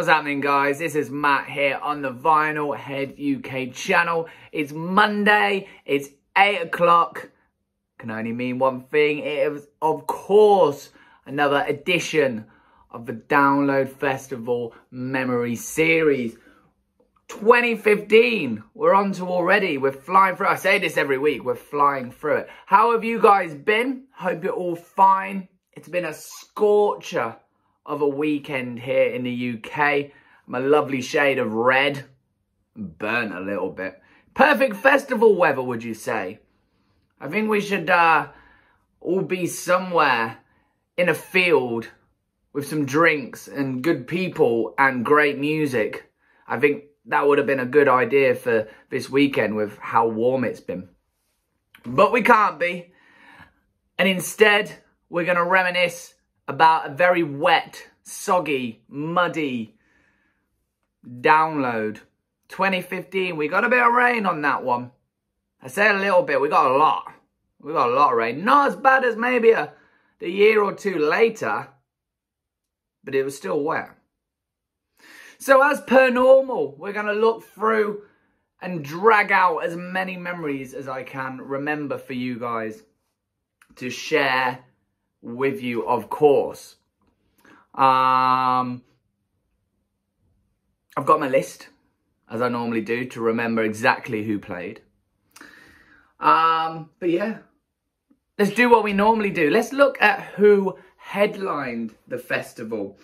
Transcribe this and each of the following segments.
What's happening, guys? This is Matt here on the Vinyl Head UK channel. It's Monday, it's 8 o'clock. Can only mean one thing. It is, of course, another edition of the Download Festival Memory Series. 2015, we're on to already. We're flying through it. I say this every week, we're flying through it. How have you guys been? Hope you're all fine. It's been a scorcher of a weekend here in the UK. I'm a lovely shade of red. Burnt a little bit. Perfect festival weather, would you say? I think we should all be somewhere in a field with some drinks and good people and great music. I think that would have been a good idea for this weekend with how warm it's been. But we can't be. And instead, we're going to reminisce about a very wet, soggy, muddy Download 2015. We got a bit of rain on that one. I say a little bit. We got a lot. We got a lot of rain. Not as bad as maybe the year or two later, but it was still wet. So as per normal, we're going to look through and drag out as many memories as I can remember for you guys to share with you, of course. I've got my list, as I normally do, to remember exactly who played. But yeah, let's do what we normally do. Let's look at who headlined the festival.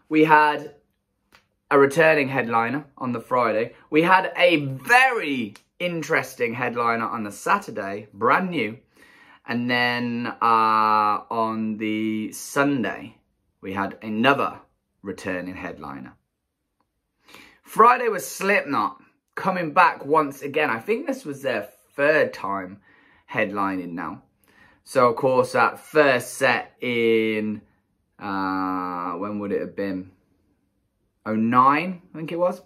We had a returning headliner on the Friday. We had a very interesting headliner on the Saturday, brand new. And then on the Sunday, we had another returning headliner. Friday was Slipknot coming back once again. I think this was their third time headlining now. So, of course, that first set in, when would it have been? 09, I think it was.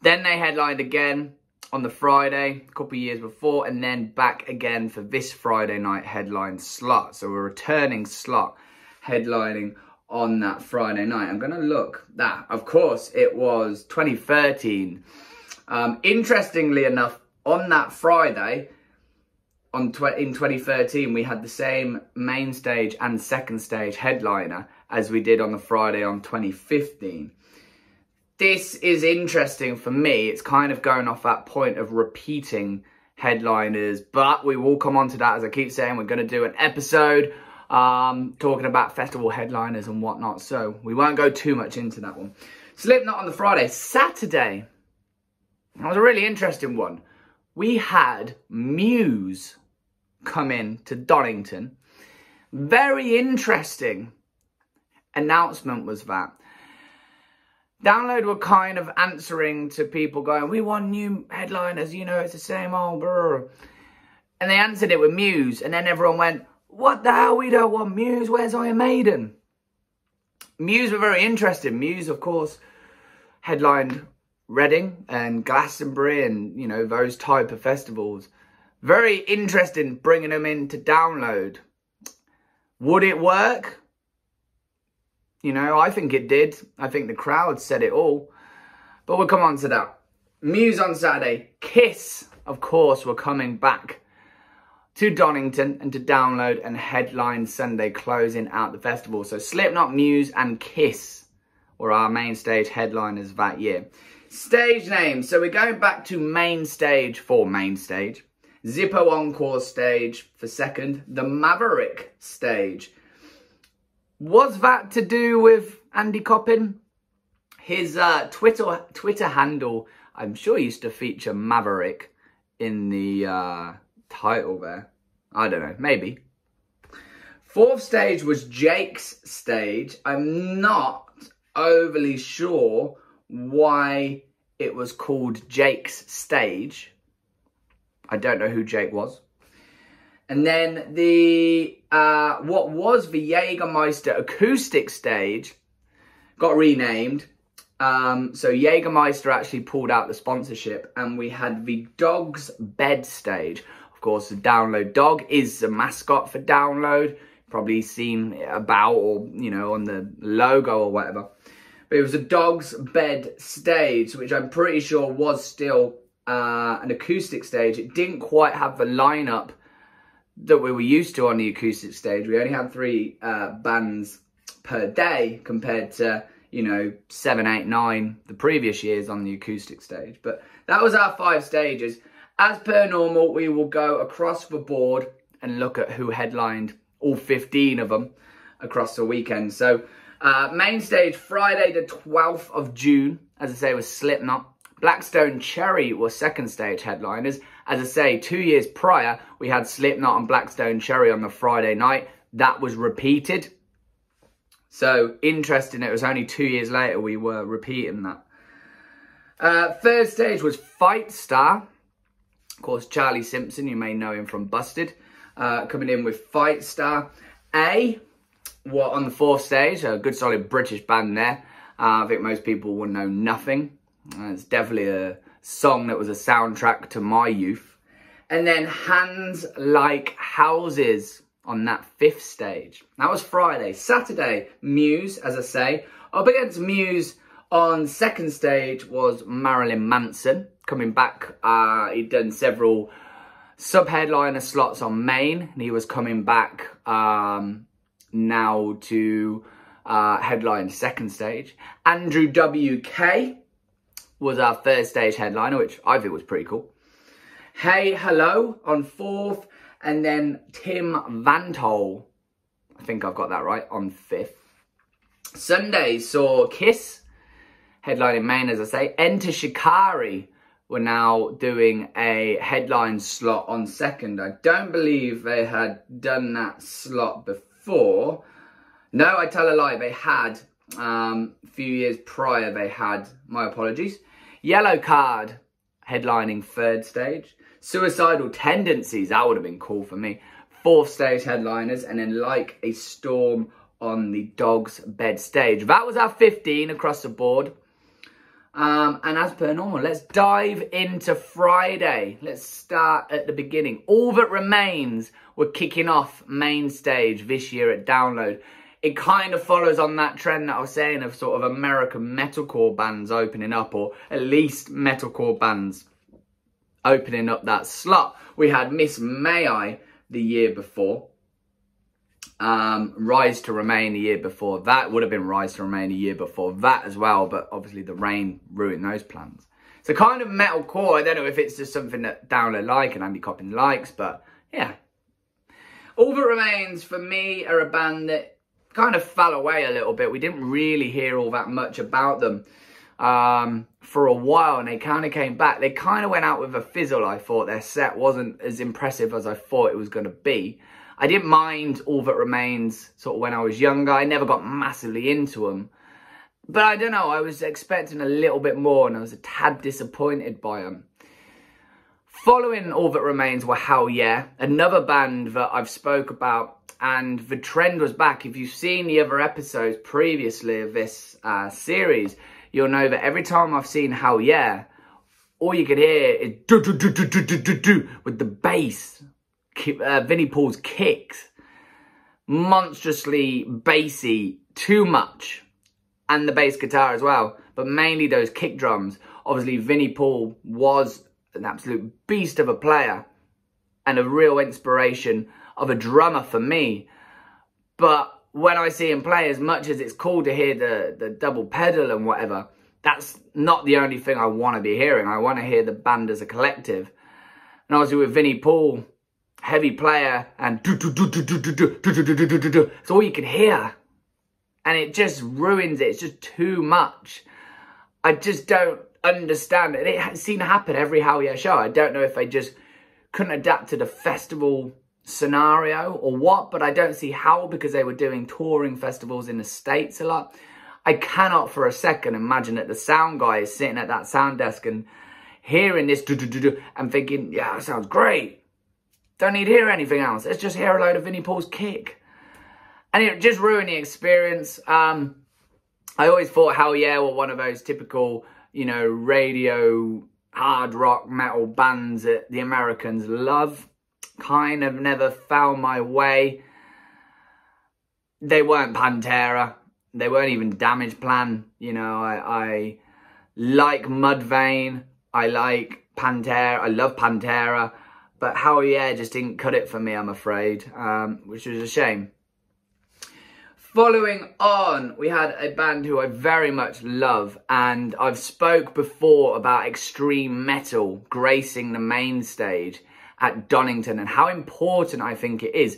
Then they headlined again on the Friday, a couple of years before, and then back again for this Friday night headline slot. So a returning slot headlining on that Friday night. I'm going to look that. Of course, it was 2013. Interestingly enough, on that Friday, in 2013, we had the same main stage and second stage headliner as we did on the Friday on 2015. This is interesting for me. It's kind of going off that point of repeating headliners, but we will come on to that. As I keep saying, we're going to do an episode talking about festival headliners and whatnot, so we won't go too much into that one. Slipknot on the Friday. Saturday, that was a really interesting one. We had Muse come in to Donington. Very interesting announcement was that. Download were kind of answering to people going, we want new headliners, you know, it's the same old brr. And they answered it with Muse, and then everyone went, what the hell, we don't want Muse, where's Iron Maiden? Muse were very interested. Muse, of course, headlined Reading and Glastonbury and, you know, those type of festivals. Very interested in bringing them in to Download. Would it work? You know, I think it did. I think the crowd said it all. But we'll come on to that. Muse on Saturday. Kiss, of course, were coming back to Donington and to Download and headline Sunday, closing out the festival. So Slipknot, Muse and Kiss were our main stage headliners that year. Stage names. So we're going back to main stage for main stage. Zippo Encore stage for second. The Maverick stage. Was that to do with Andy Coppin? His Twitter handle, I'm sure, used to feature Maverick in the title there. I don't know, maybe. Fourth stage was Jake's stage. I'm not overly sure why it was called Jake's stage. I don't know who Jake was. And then the what was the Jägermeister acoustic stage got renamed. So Jägermeister actually pulled out the sponsorship, and we had the Dog's Bed stage. Of course, the Download dog is the mascot for Download. probably seen it about, or, you know, on the logo or whatever. But it was a dog's bed stage, which I'm pretty sure was still an acoustic stage. It didn't quite have the lineup that we were used to on the acoustic stage. We only had 3 bands per day compared to, you know, 7, 8, 9 the previous years on the acoustic stage. But that was our 5 stages. As per normal, we will go across the board and look at who headlined all 15 of them across the weekend. So main stage, Friday the 12th of June, as I say, was Slipknot. Blackstone Cherry were second stage headliners. As I say, 2 years prior, we had Slipknot and Blackstone Cherry on the Friday night. That was repeated. So, interesting, it was only 2 years later we were repeating that. Third stage was Fight Star. Of course, Charlie Simpson, you may know him from Busted, coming in with Fight Star. Were on the 4th stage, a good solid British band there. I think most people will know Nothing. It's definitely a song that was a soundtrack to my youth. And then Hands Like Houses on that 5th stage. That was Friday. Saturday, Muse, as I say. Up against Muse on 2nd stage was Marilyn Manson. Coming back, he'd done several sub-headliner slots on Main. And he was coming back now to headline 2nd stage. Andrew WK was our 3rd stage headliner, which I think was pretty cool. Hey Hello on 4th, and then Tim Vantol, I think I've got that right, on 5th. Sunday saw Kiss headlining Main, as I say. Enter Shikari were now doing a headline slot on 2nd. I don't believe they had done that slot before. No, I tell a lie, they had. A few years prior they had. My apologies. Yellow Card headlining 3rd stage. Suicidal Tendencies, that would have been cool for me. 4th stage headliners, and then Like a Storm on the Dog's Bed stage. That was our 15 across the board. And as per normal, let's dive into Friday. Let's start at the beginning. All That Remains were kicking off main stage this year at Download. It kind of follows on that trend that I was saying of sort of American metalcore bands opening up, or at least metalcore bands opening up that slot. We had Miss May I the year before. Rise to Remain the year before that. Would have been Rise to Remain the year before that as well, but obviously the rain ruined those plans. So kind of metalcore. I don't know if it's just something that Download like and Andy Coppin likes, but yeah. All That Remains for me are a band that kind of fell away a little bit. We didn't really hear all that much about them for a while, and they kind of came back. They kind of went out with a fizzle, I thought. Their set wasn't as impressive as I thought it was going to be. I didn't mind All That Remains sort of when I was younger. I never got massively into them. But I don't know, I was expecting a little bit more, and I was a tad disappointed by them. Following All That Remains were Hell Yeah, another band that I've spoke about. And the trend was back. If you've seen the other episodes previously of this series, you'll know that every time I've seen Hell Yeah, all you could hear is do do do do do do do do with the bass. Vinnie Paul's kicks, monstrously bassy, too much, and the bass guitar as well. But mainly those kick drums. Obviously, Vinnie Paul was an absolute beast of a player and a real inspiration of a drummer for me. But when I see him play, as much as it's cool to hear the double pedal and whatever, that's not the only thing I want to be hearing. I want to hear the band as a collective. And obviously with Vinnie Paul, heavy player, and do do do do do do do do do do do do do, it's all you can hear. And it just ruins it. It's just too much. I just don't understand it. It's seen happen every Hell Yeah show. I don't know if they just couldn't adapt to the festival scenario or what, but I don't see how, because they were doing touring festivals in the States a lot. I cannot for a second imagine that the sound guy is sitting at that sound desk and hearing this do-do-do-do and thinking, yeah, that sounds great. Don't need to hear anything else. Let's just hear a load of Vinnie Paul's kick. And it just ruined the experience. I always thought Hell Yeah were one of those typical, you know, radio, hard rock, metal bands that the Americans love. Kind of never found my way. they weren't Pantera. They weren't even Damage Plan. You know, I like Mudvayne. I like Pantera. I love Pantera. But Hell Yeah just didn't cut it for me, I'm afraid, which was a shame. Following on, we had a band who I very much love, and I've spoke before about extreme metal gracing the main stage at Donington and how important I think it is.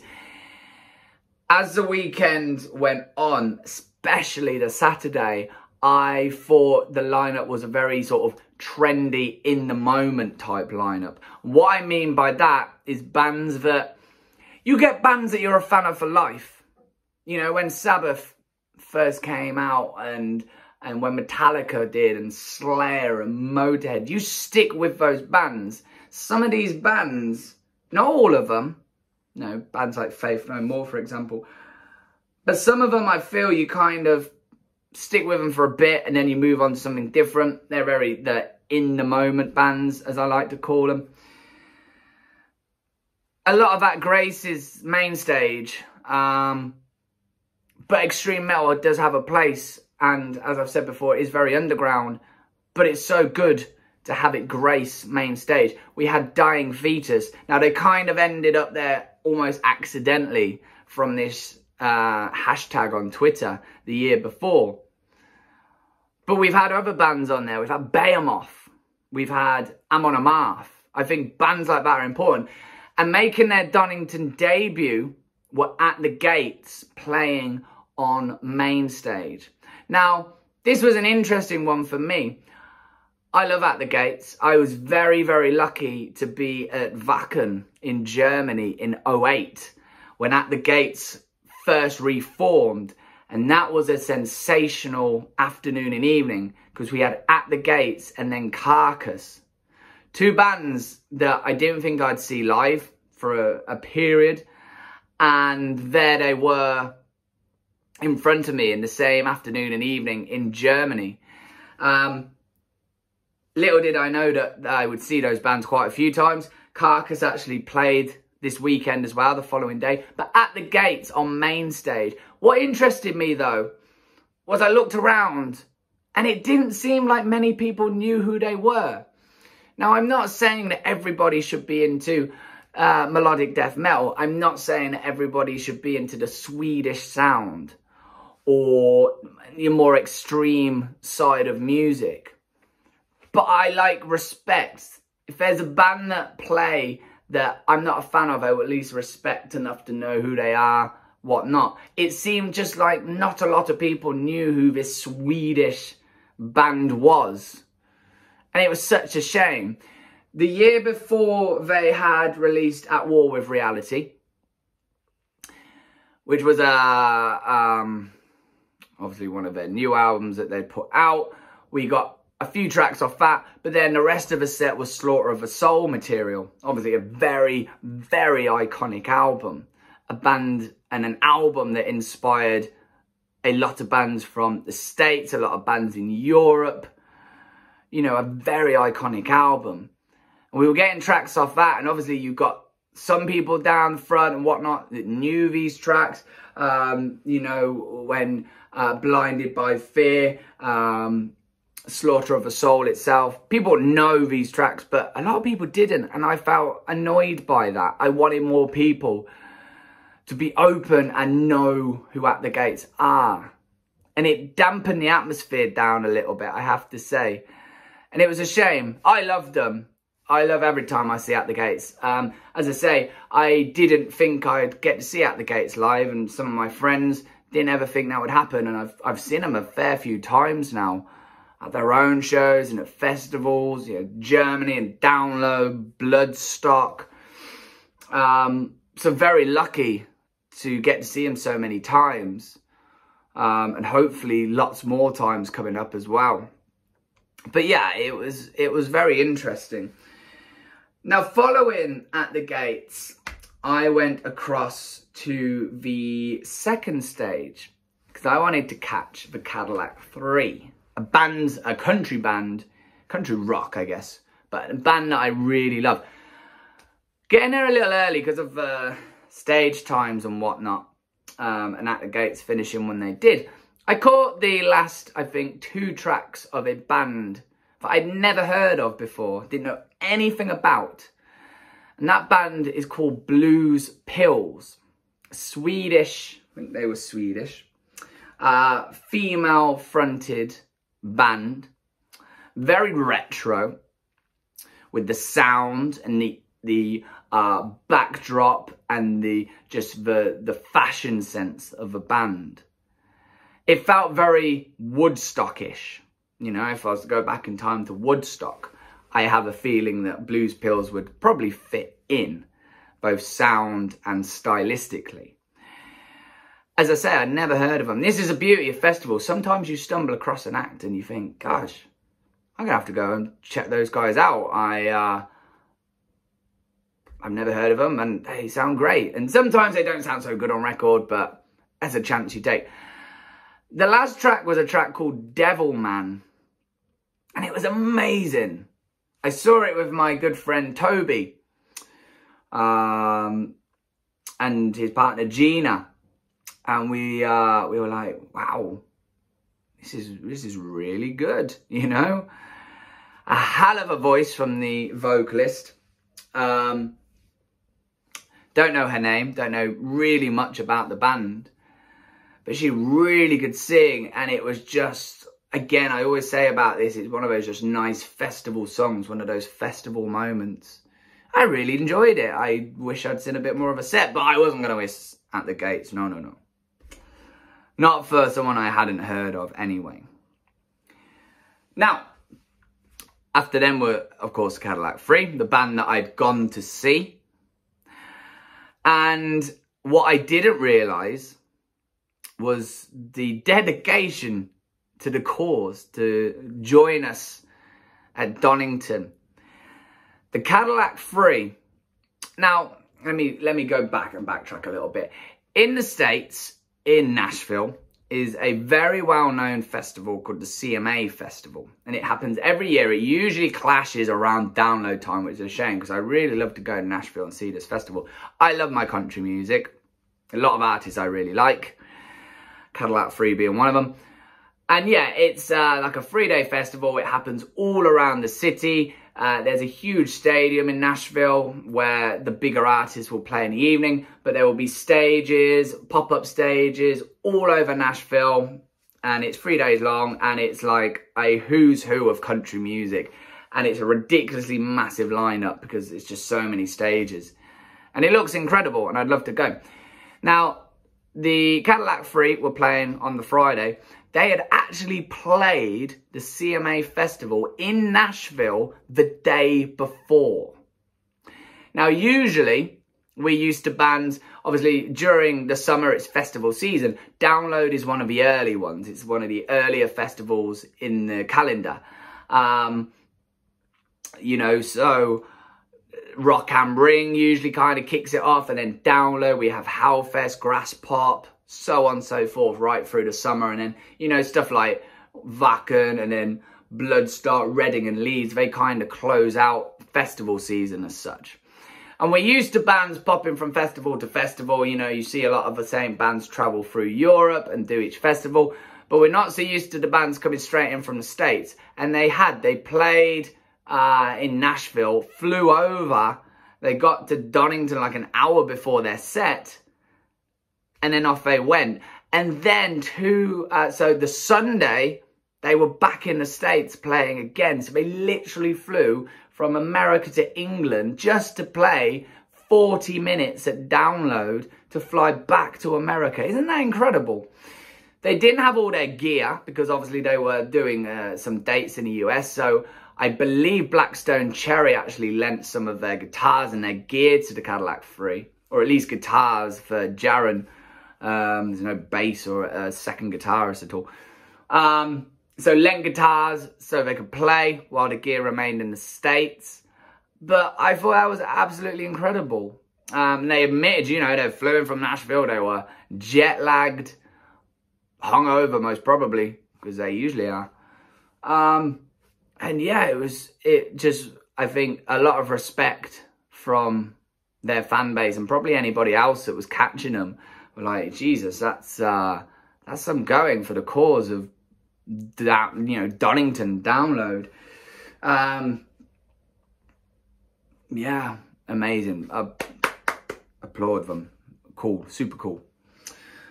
As the weekend went on, especially the Saturday, I thought the lineup was a very sort of trendy, in the moment type lineup. What I mean by that is bands that, you get bands that you're a fan of for life. You know, when Sabbath first came out and when Metallica did and Slayer and Motorhead, you stick with those bands. Some of these bands, not all of them, you know, bands like Faith No More, for example, but some of them I feel you kind of stick with them for a bit and then you move on to something different. They're in the moment bands, as I like to call them. A lot of that graces main stage, but extreme metal does have a place, and as I've said before, it is very underground, but it's so good to have it grace main stage. We had Dying Fetus. Now, they kind of ended up there almost accidentally from this hashtag on Twitter the year before. But we've had other bands on there. We've had Behemoth. We've had Amon Amarth. I think bands like that are important. And making their Donington debut were at the Gates playing on main stage. Now, this was an interesting one for me. I love At the Gates. I was very, very lucky to be at Wacken in Germany in 2008 when At the Gates first reformed. And that was a sensational afternoon and evening because we had At the Gates and then Carcass. Two bands that I didn't think I'd see live for a period. And there they were in front of me in the same afternoon and evening in Germany. Little did I know that I would see those bands quite a few times. Carcass actually played this weekend as well, the following day. But At the Gates on main stage. What interested me, though, was I looked around and it didn't seem like many people knew who they were. Now, I'm not saying that everybody should be into melodic death metal. I'm not saying that everybody should be into the Swedish sound or the more extreme side of music. But I like respect. If there's a band that play that I'm not a fan of, I will at least respect enough to know who they are, whatnot. It seemed just like not a lot of people knew who this Swedish band was. And it was such a shame. The year before, they had released At War with Reality, which was obviously one of their new albums that they put out. We got a few tracks off that, but then the rest of the set was Slaughter of a Soul material. Obviously a very, very iconic album. A band and an album that inspired a lot of bands from the States, a lot of bands in Europe. You know, a very iconic album. And we were getting tracks off that, and obviously you've got some people down front and whatnot that knew these tracks. You know, when Blinded by Fear, Slaughter of a Soul itself, people know these tracks, but a lot of people didn't, and I felt annoyed by that. I wanted more people to be open and know who At the Gates are. And it dampened the atmosphere down a little bit, I have to say. And it was a shame. I loved them. I love every time I see At the Gates. As I say, I didn't think I'd get to see At the Gates live, and some of my friends didn't ever think that would happen. And I've seen them a fair few times now at their own shows and at festivals, you know, Germany and Download, Bloodstock. So very lucky to get to see them so many times. And hopefully lots more times coming up as well. But yeah, it was very interesting. Now, following At the Gates, I went across to the second stage because I wanted to catch the Cadillac 3, a country band, country rock, I guess, but a band that I really love. Getting there a little early because of stage times and whatnot. and At the Gates finishing when they did, I caught the last, I think, 2 tracks of a band that I'd never heard of before, didn't know anything about. And that band is called Blues Pills. Swedish, I think they were Swedish, female-fronted band. Very retro, with the sound and the backdrop and the fashion sense of a band. It felt very Woodstockish. You know, if I was to go back in time to Woodstock, I have a feeling that Blues Pills would probably fit in, both sound and stylistically. As I say, I'd never heard of them. This is the beauty of festivals. Sometimes you stumble across an act and you think, gosh, I'm going to have to go and check those guys out. I've never heard of them and they sound great. And sometimes they don't sound so good on record, but that's a chance you take. The last track was a track called Devil Man, and it was amazing. I saw it with my good friend Toby and his partner Gina, and we were like, wow, this is really good, you know. A hell of a voice from the vocalist. Don't know her name, don't know really much about the band, but she really could sing, and it was just, again, I always say about this, it's one of those just nice festival songs, one of those festival moments. I really enjoyed it. I wish I'd seen a bit more of a set, but I wasn't going to miss At the Gates. No, no, no. Not for someone I hadn't heard of anyway. Now, after them were, of course, Cadillac Free, the band that I'd gone to see. And what I didn't realise was the dedication to the cause, to join us at Donington. The Cadillac Free. Now, let me go back and backtrack a little bit. In the States, in Nashville, is a very well-known festival called the Cma Festival. And it happens every year. It usually clashes around download time, which is a shame because I really love to go to Nashville and see this festival. I love my country music. A lot of artists I really like. Cadillac Free being one of them. And yeah, it's like a 3-day festival. It happens all around the city. There's a huge stadium in Nashville where the bigger artists will play in the evening, but there will be stages, pop-up stages all over Nashville, and it's 3 days long, and it's like a who's who of country music, and it's a ridiculously massive lineup because it's just so many stages, and it looks incredible, and I'd love to go. Now, the Cadillac Free were playing on the Friday. They had actually played the Cma Festival in Nashville the day before. Now, usually, we're used to bands, obviously, during the summer, it's festival season. Download is one of the early ones. It's one of the earlier festivals in the calendar. You know, so Rock am Ring usually kind of kicks it off, and then Download, we have Hellfest, Grass Pop, so on and so forth, right through the summer. And then, you know, stuff like Wacken and then Bloodstock, Reading and Leeds, they kind of close out festival season as such. And we're used to bands popping from festival to festival. You know, you see a lot of the same bands travel through Europe and do each festival, but we're not so used to the bands coming straight in from the States. And they played in Nashville, flew over, they got to Donington like an hour before their set, and then off they went. And then so the Sunday, they were back in the States playing again. So they literally flew from America to England just to play 40 minutes at Download to fly back to America. Isn't that incredible? They didn't have all their gear because obviously they were doing some dates in the US. So I believe Blackstone Cherry actually lent some of their guitars and their gear to the Cadillac Free, or at least guitars for Jaron. There's no bass or a second guitarist at all. So lent guitars so they could play while the gear remained in the States. But I thought that was absolutely incredible. They admitted, you know, they flew in from Nashville. They were jet lagged, hungover most probably, because they usually are. And yeah, I think a lot of respect from their fan base and probably anybody else that was catching them we're like, Jesus, that's some going for the cause of that, you know, Donington download. Yeah, amazing. Applaud them. Cool, super cool.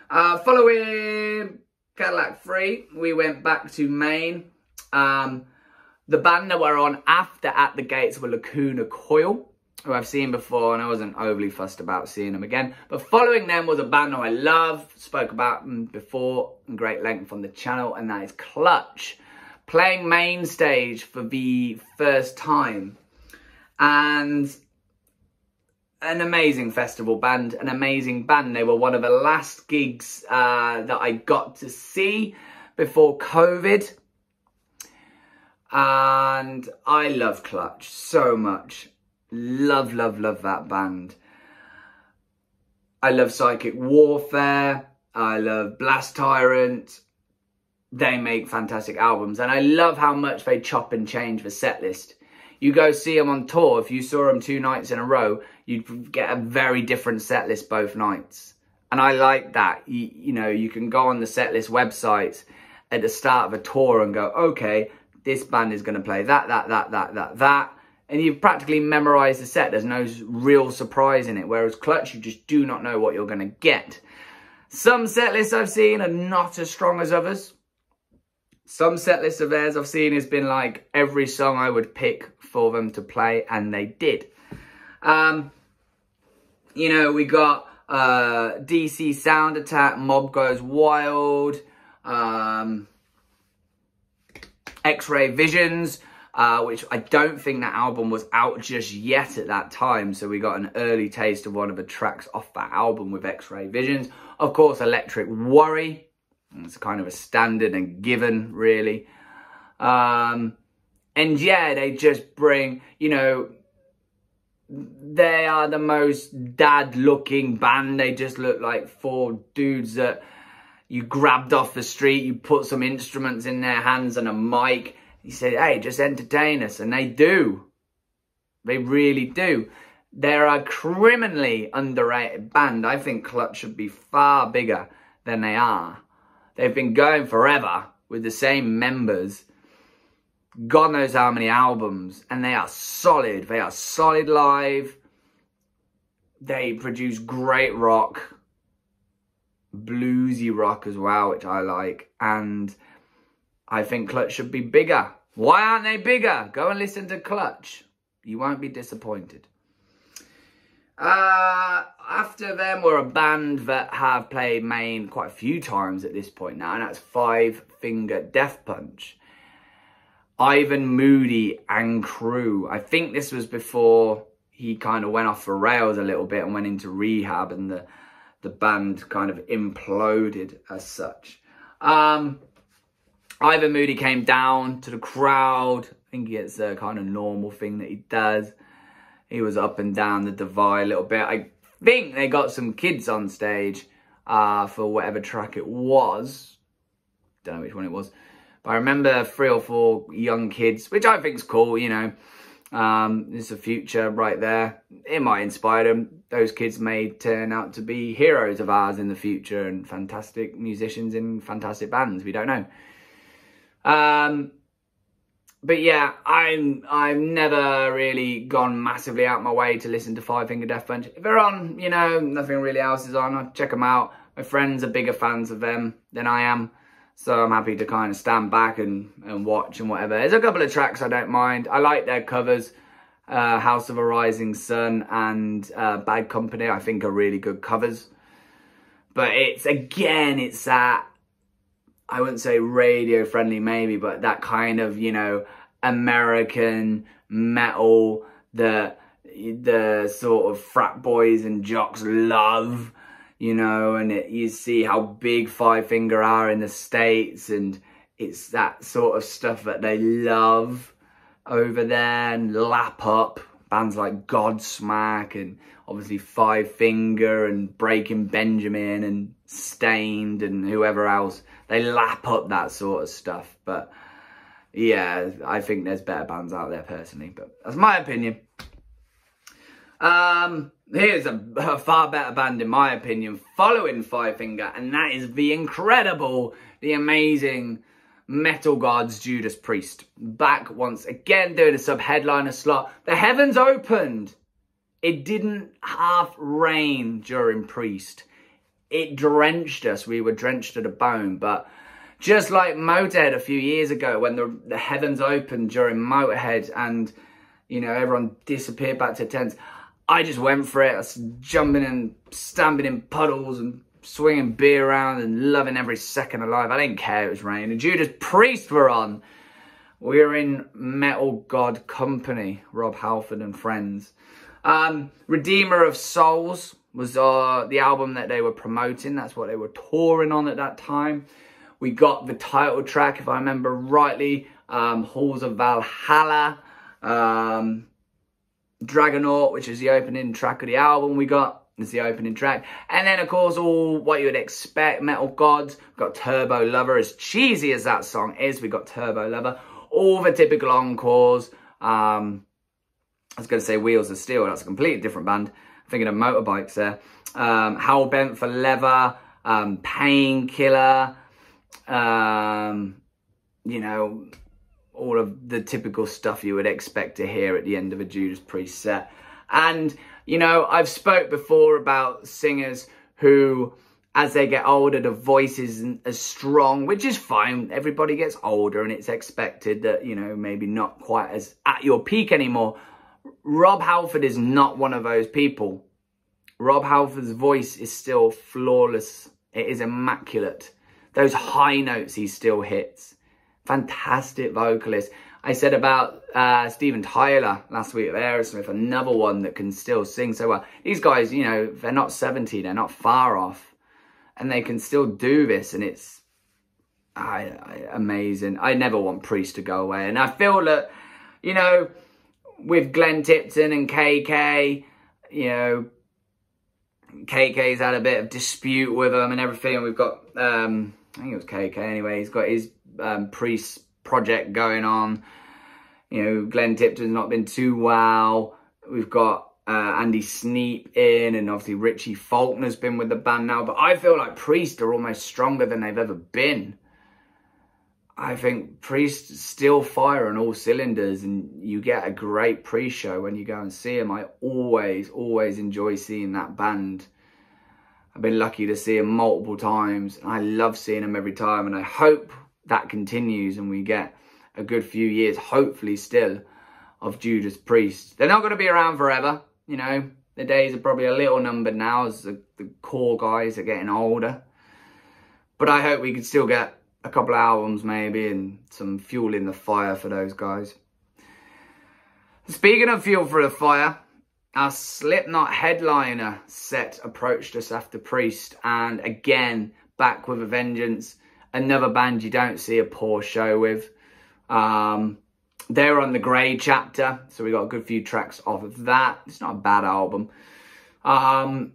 Following Cadillac 3, we went back to Maine. The band that were on after At the Gates were Lacuna Coil, who I've seen before, and I wasn't overly fussed about seeing them again. But following them was a band who I love, spoke about them before in great length on the channel, and that is Clutch, playing main stage for the first time. And an amazing festival band, an amazing band. They were one of the last gigs that I got to see before COVID. And I love Clutch so much. Love, love, love that band. I love Psychic Warfare. I love Blast Tyrant. They make fantastic albums. And I love how much they chop and change the set list. You go see them on tour, if you saw them 2 nights in a row, you'd get a very different set list both nights. And I like that. You know, you can go on the set list websites at the start of a tour and go, okay, this band is going to play that. And you've practically memorized the set. There's no real surprise in it. Whereas Clutch, you just do not know what you're going to get. Some set lists I've seen are not as strong as others. Some set lists of theirs I've seen has been like every song I would pick for them to play, and they did. You know, we got DC Sound Attack, Mob Goes Wild, X-Ray Visions, which I don't think that album was out just yet at that time. So we got an early taste of one of the tracks off that album with X-Ray Visions. Of course, Electric Worry. It's kind of a standard and given, really. And yeah, they just bring, you know, they are the most dad-looking band. They just look like 4 dudes that you grabbed off the street, you put some instruments in their hands and a mic. You say, hey, just entertain us. And they do. They really do. They're a criminally underrated band. I think Clutch should be far bigger than they are. They've been going forever with the same members. God knows how many albums. And they are solid. They are solid live. They produce great rock. Bluesy rock as well, which I like. And I think Clutch should be bigger. Why aren't they bigger? Go and listen to Clutch. You won't be disappointed. After them, we're a band that have played Maine quite a few times at this point now, and that's Five Finger Death Punch. Ivan Moody and crew. I think this was before he kind of went off the rails a little bit and went into rehab, and the band kind of imploded as such. Ivan Moody came down to the crowd. I think it's a kind of normal thing that he does. He was up and down the divide a little bit. I think they got some kids on stage for whatever track it was. Don't know which one it was. But I remember 3 or 4 young kids, which I think is cool, you know. There's a future right there. It might inspire them. Those kids may turn out to be heroes of ours in the future and fantastic musicians in fantastic bands. We don't know. But yeah, I've never really gone massively out my way to listen to Five Finger Death Punch. If they're on, you know, nothing really else is on, I'll check them out. My friends are bigger fans of them than I am. So I'm happy to kind of stand back and watch and whatever. There's a couple of tracks I don't mind. I like their covers. House of a Rising Sun and Bad Company, I think, are really good covers. But it's, again, it's that, I wouldn't say radio friendly maybe, but that kind of, you know, American metal that the sort of frat boys and jocks love, you know, and you see how big Five Finger are in the States, and it's that sort of stuff that they love over there and lap up. Bands like Godsmack and obviously Five Finger and Breaking Benjamin and Stained and whoever else. They lap up that sort of stuff. But yeah, I think there's better bands out there personally. But that's my opinion. Here's a far better band in my opinion, following Five Finger, and that is the incredible, the amazing metal gods Judas Priest. Back once again doing a sub-headliner slot. The heavens opened. It didn't half rain during Priest. It drenched us. We were drenched to the bone. But just like Motorhead a few years ago when the heavens opened during Motorhead and, you know, everyone disappeared back to tents, I just went for it. I was jumping and stamping in puddles and swinging beer around and loving every second of life. I didn't care it was raining. And Judas Priest were on. We were in metal god company, Rob Halford and friends. Redeemer of Souls was the album that they were promoting. That's what they were touring on at that time. We got the title track, if I remember rightly, Halls of Valhalla, Dragonaut, which is the opening track of the album we got. It's the opening track. And then, of course, all what you would expect, metal gods. We've got Turbo Lover. As cheesy as that song is, we got Turbo Lover. All the typical encores. I was going to say Wheels of Steel. That's a completely different band. I'm thinking of Motorbikes there. Hellbent for Leather. Painkiller. You know, all of the typical stuff you would expect to hear at the end of a Judas Priest set. And, you know, I've spoke before about singers who, as they get older, the voice isn't as strong, which is fine. Everybody gets older and it's expected that, you know, maybe not quite as at your peak anymore. Rob Halford is not one of those people. Rob Halford's voice is still flawless. It is immaculate. Those high notes he still hits. Fantastic vocalist. I said about Steven Tyler last week of Aerosmith, another one that can still sing so well. These guys, you know, they're not 70, they're not far off. And they can still do this, and it's amazing. I never want Priest to go away. And I feel that, you know, with Glenn Tipton and KK, you know, KK's had a bit of dispute with them and everything. And we've got, I think it was KK anyway, he's got his Priest project going on. You know, Glenn Tipton's not been too well. We've got Andy Sneap in, and obviously Richie Faulkner's been with the band now. But I feel like Priest are almost stronger than they've ever been. I think Priest still fire on all cylinders, and you get a great pre-show when you go and see them. I always enjoy seeing that band. I've been lucky to see them multiple times. And I love seeing them every time, and I hope that continues and we get a good few years, hopefully still, of Judas Priest. They're not going to be around forever, you know. The days are probably a little numbered now as the core guys are getting older. But I hope we could still get a couple of albums maybe and some fuel in the fire for those guys. Speaking of fuel for the fire, our Slipknot Headliner set approached us after Priest, and again, back with a vengeance. Another band you don't see a poor show with. They're on the Grey Chapter, so we got a good few tracks off of that. It's not a bad album. I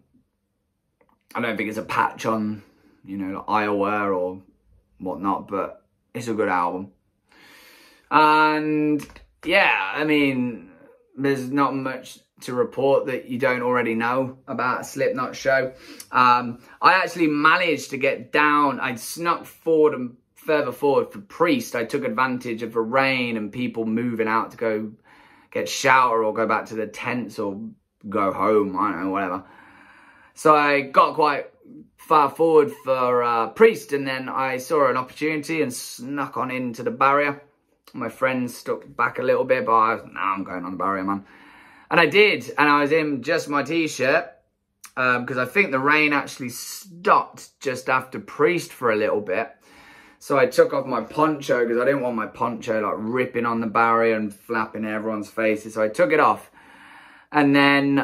don't think it's a patch on, you know, like Iowa or whatnot, but it's a good album. And yeah, I mean, there's not much to report that you don't already know about a Slipknot show. I actually managed to get down. I'd snuck forward and further forward for Priest. I took advantage of the rain and people moving out to go get shower or go back to the tents or go home, I don't know, whatever. So I got quite far forward for Priest, and then I saw an opportunity and snuck on into the barrier. My friends stuck back a little bit, but I was, nah, I'm going on the barrier, man. And I did, and I was in just my t-shirt, because I think the rain actually stopped just after Priest for a little bit. So I took off my poncho, because I didn't want my poncho like ripping on the barrier and flapping in everyone's faces. So I took it off. And then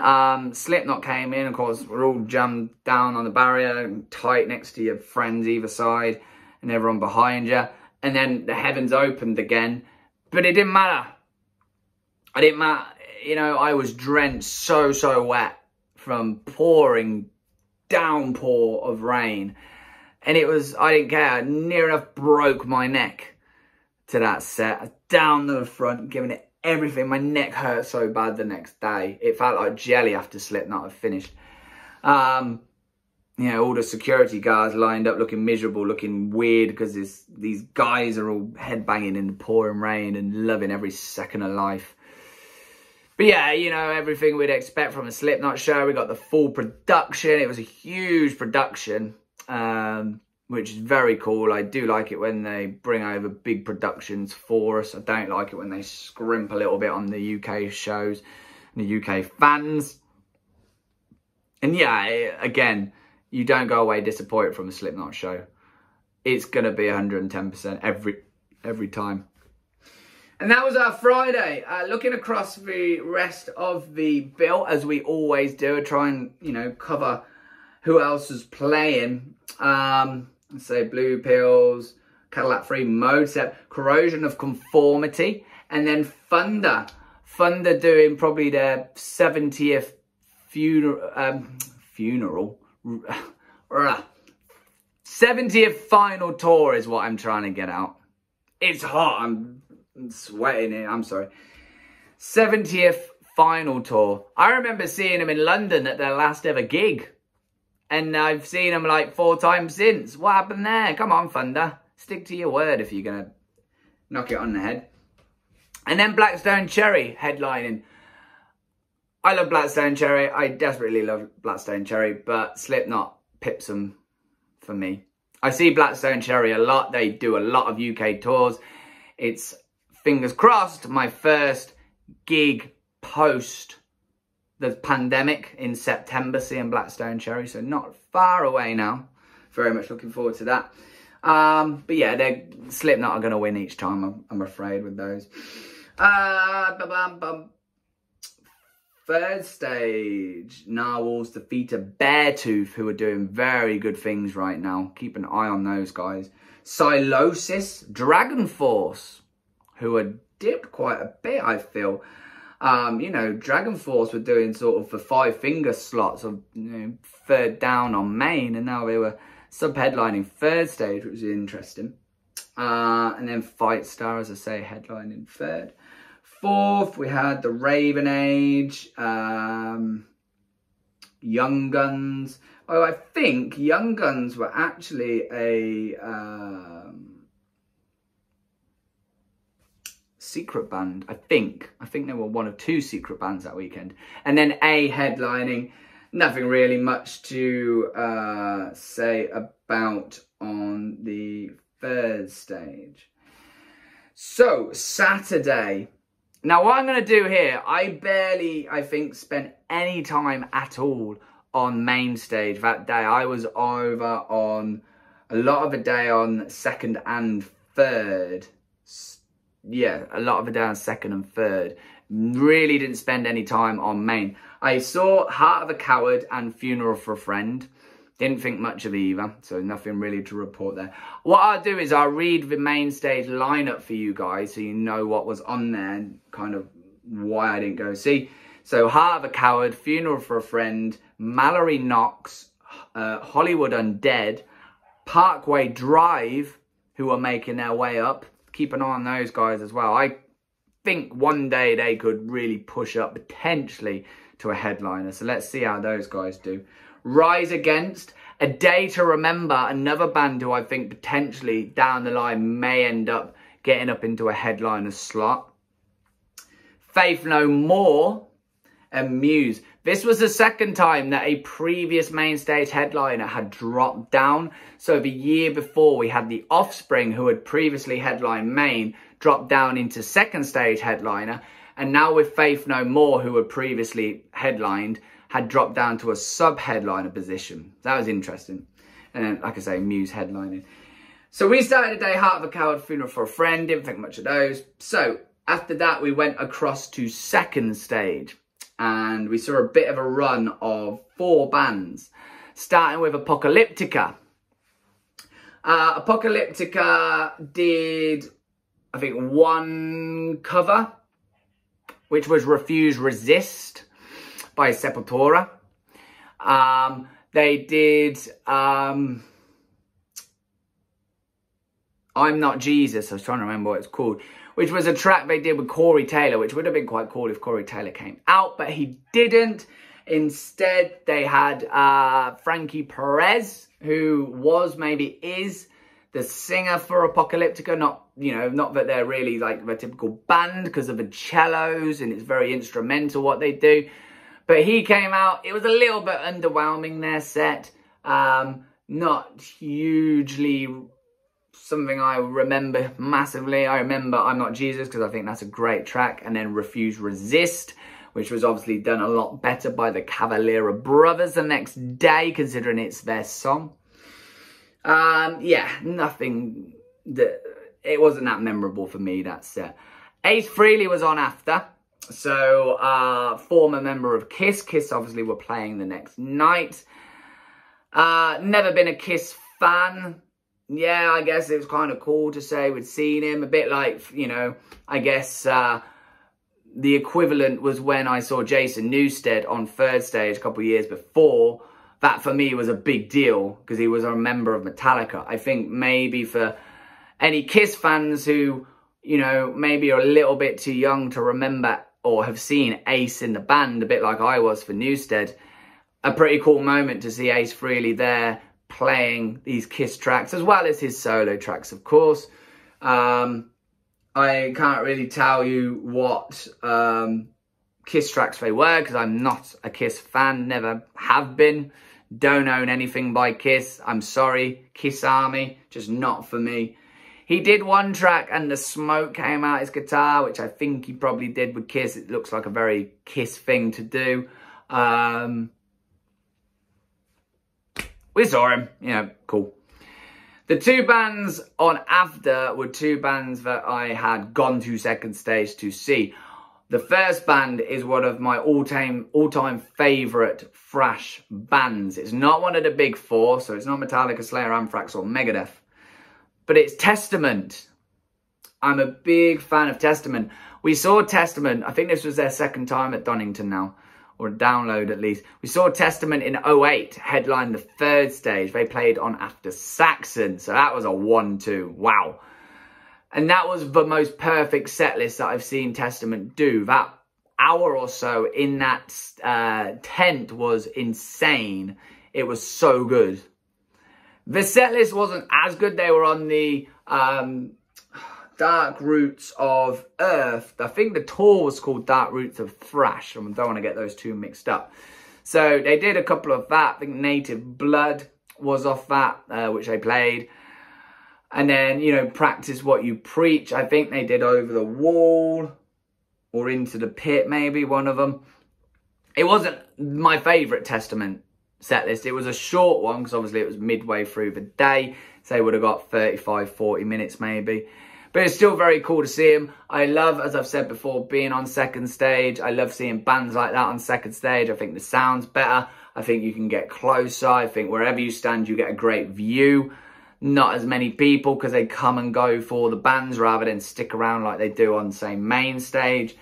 Slipknot came in. Of course, we're all jammed down on the barrier, tight next to your friends either side, and everyone behind you. And then the heavens opened again. But it didn't matter. It didn't matter. You know, I was drenched so wet from pouring downpour of rain. And it was, I didn't care. I near enough broke my neck to that set. Down to the front, giving it everything. My neck hurt so bad the next day. It felt like jelly after Slipknot had finished. You know, all the security guards lined up looking miserable, looking weird, because these guys are all headbanging in the pouring rain and loving every second of life. But yeah, you know, everything we'd expect from a Slipknot show. We got the full production. It was a huge production, which is very cool. I do like it when they bring over big productions for us. I don't like it when they scrimp a little bit on the UK shows and the UK fans. And yeah, again, you don't go away disappointed from a Slipknot show. It's going to be 110% every time. And that was our Friday. Looking across the rest of the bill, as we always do, I try and, you know, cover who else is playing. Let's say Blue Pills, Cadillac Free, Modestep, Corrosion of Conformity, and then Thunder. Thunder doing probably their 70th funeral. 70th final tour is what I'm trying to get out. It's hot. I'm sweating here. I'm sorry. 70th final tour. I remember seeing them in London at their last ever gig. And I've seen them like 4 times since. What happened there? Come on, Thunder. Stick to your word if you're going to knock it on the head. And then Blackstone Cherry headlining. I love Blackstone Cherry. I desperately love Blackstone Cherry. But Slipknot pips them for me. I see Blackstone Cherry a lot. They do a lot of UK tours. It's, fingers crossed, my first gig post the pandemic in September, seeing Blackstone Cherry. So not far away now. Very much looking forward to that. But yeah, Slipknot are going to win each time, I'm afraid, with those. Third stage, Narwhals defeated Beartooth, who are doing very good things right now. Keep an eye on those guys. Silosis, Dragon Force, who are dipped quite a bit, I feel. You know, Dragon Force were doing sort of the 5-finger slots of, you know, third down on main, and now they were sub-headlining third stage, which was interesting. And then Fight Star, as I say, headlining third. Fourth, we had the Raven Age, Young Guns. Oh, I think Young Guns were actually a secret band. I think they were one of 2 secret bands that weekend. And then A headlining. Nothing really much to say about on the third stage. So, Saturday. Now, what I'm going to do here, I barely, I think, spent any time at all on main stage that day. I was over on a lot of the day on second and third. Yeah, a lot of the day on second and third. Really didn't spend any time on main. I saw Heart of a Coward and Funeral for a Friend. Didn't think much of either, so nothing really to report there. What I'll do is I'll read the main stage lineup for you guys so you know what was on there and kind of why I didn't go see. So Heart of a Coward, Funeral for a Friend, Mallory Knox, Hollywood Undead, Parkway Drive, who are making their way up. Keep an eye on those guys as well. I think one day they could really push up potentially to a headliner. So let's see how those guys do. Rise Against, A Day to Remember, another band who I think potentially down the line may end up getting up into a headliner slot. Faith No More and Muse. This was the second time that a previous main stage headliner had dropped down. So the year before we had The Offspring, who had previously headlined main, dropped down into second stage headliner. And now with Faith No More, who had previously headlined, had dropped down to a sub-headliner position. That was interesting. And then, like I say, Muse headlining. So we started the day, Heart of a Coward, Funeral for a Friend. Didn't think much of those. So after that, we went across to second stage. And we saw a bit of a run of 4 bands. Starting with Apocalyptica. Apocalyptica did, I think, 1 cover, which was Refuse Resist by Sepultura. They did I'm Not Jesus. I was trying to remember what it's called, which was a track they did with Corey Taylor, which would have been quite cool if Corey Taylor came out, but he didn't. Instead, they had Frankie Perez, who was, maybe is, the singer for Apocalyptica. Not, you know, not that they're really like a typical band because of the cellos and it's very instrumental what they do. But he came out. It was a little bit underwhelming, their set. Not hugely something I remember massively. I remember I'm Not Jesus because I think that's a great track. And then Refuse Resist, which was obviously done a lot better by the Cavalera Brothers the next day, considering it's their song. Yeah, nothing that, it wasn't that memorable for me, that set. Ace Frehley was on after. So, former member of Kiss. Kiss obviously were playing the next night. Never been a Kiss fan. Yeah, I guess it was kind of cool to say we'd seen him. A bit like, you know, I guess the equivalent was when I saw Jason Newsted on Third Stage a couple of years before. That for me was a big deal because he was a member of Metallica. I think maybe for any Kiss fans who, you know, maybe are a little bit too young to remember or have seen Ace in the band, a bit like I was for Newsted, a pretty cool moment to see Ace Frehley there playing these Kiss tracks, as well as his solo tracks, of course. I can't really tell you what Kiss tracks they were, because I'm not a Kiss fan, never have been. Don't own anything by Kiss. I'm sorry, Kiss Army, just not for me. He did one track and the smoke came out his guitar, which I think he probably did with Kiss. It looks like a very Kiss thing to do. We saw him, you know, cool. The two bands on after were two bands that I had gone to Second Stage to see. The first band is one of my all-time favourite thrash bands. It's not one of the big four, so it's not Metallica, Slayer, Anthrax or Megadeth. But it's Testament. I'm a big fan of Testament. We saw Testament, I think this was their second time at Donington now, or a download at least. We saw Testament in 08, headline the Third Stage. They played on After Saxon, so that was a 1-2, wow. And that was the most perfect set list that I've seen Testament do. That hour or so in that tent was insane. It was so good. The set list wasn't as good. They were on the Dark Roots of Earth. I think the tour was called Dark Roots of Thrash. I don't want to get those two mixed up. So they did a couple of that. I think Native Blood was off that, which they played. And then, you know, Practice What You Preach. I think they did Over the Wall or Into the Pit, maybe one of them. It wasn't my favourite Testament set list. It was a short one because obviously it was midway through the day. So they would have got 35, 40 minutes maybe. But it's still very cool to see him. I love, as I've said before, being on Second Stage. I love seeing bands like that on Second Stage. I think the sound's better. I think you can get closer. I think wherever you stand, you get a great view. Not as many people because they come and go for the bands rather than stick around like they do on, say, main stage.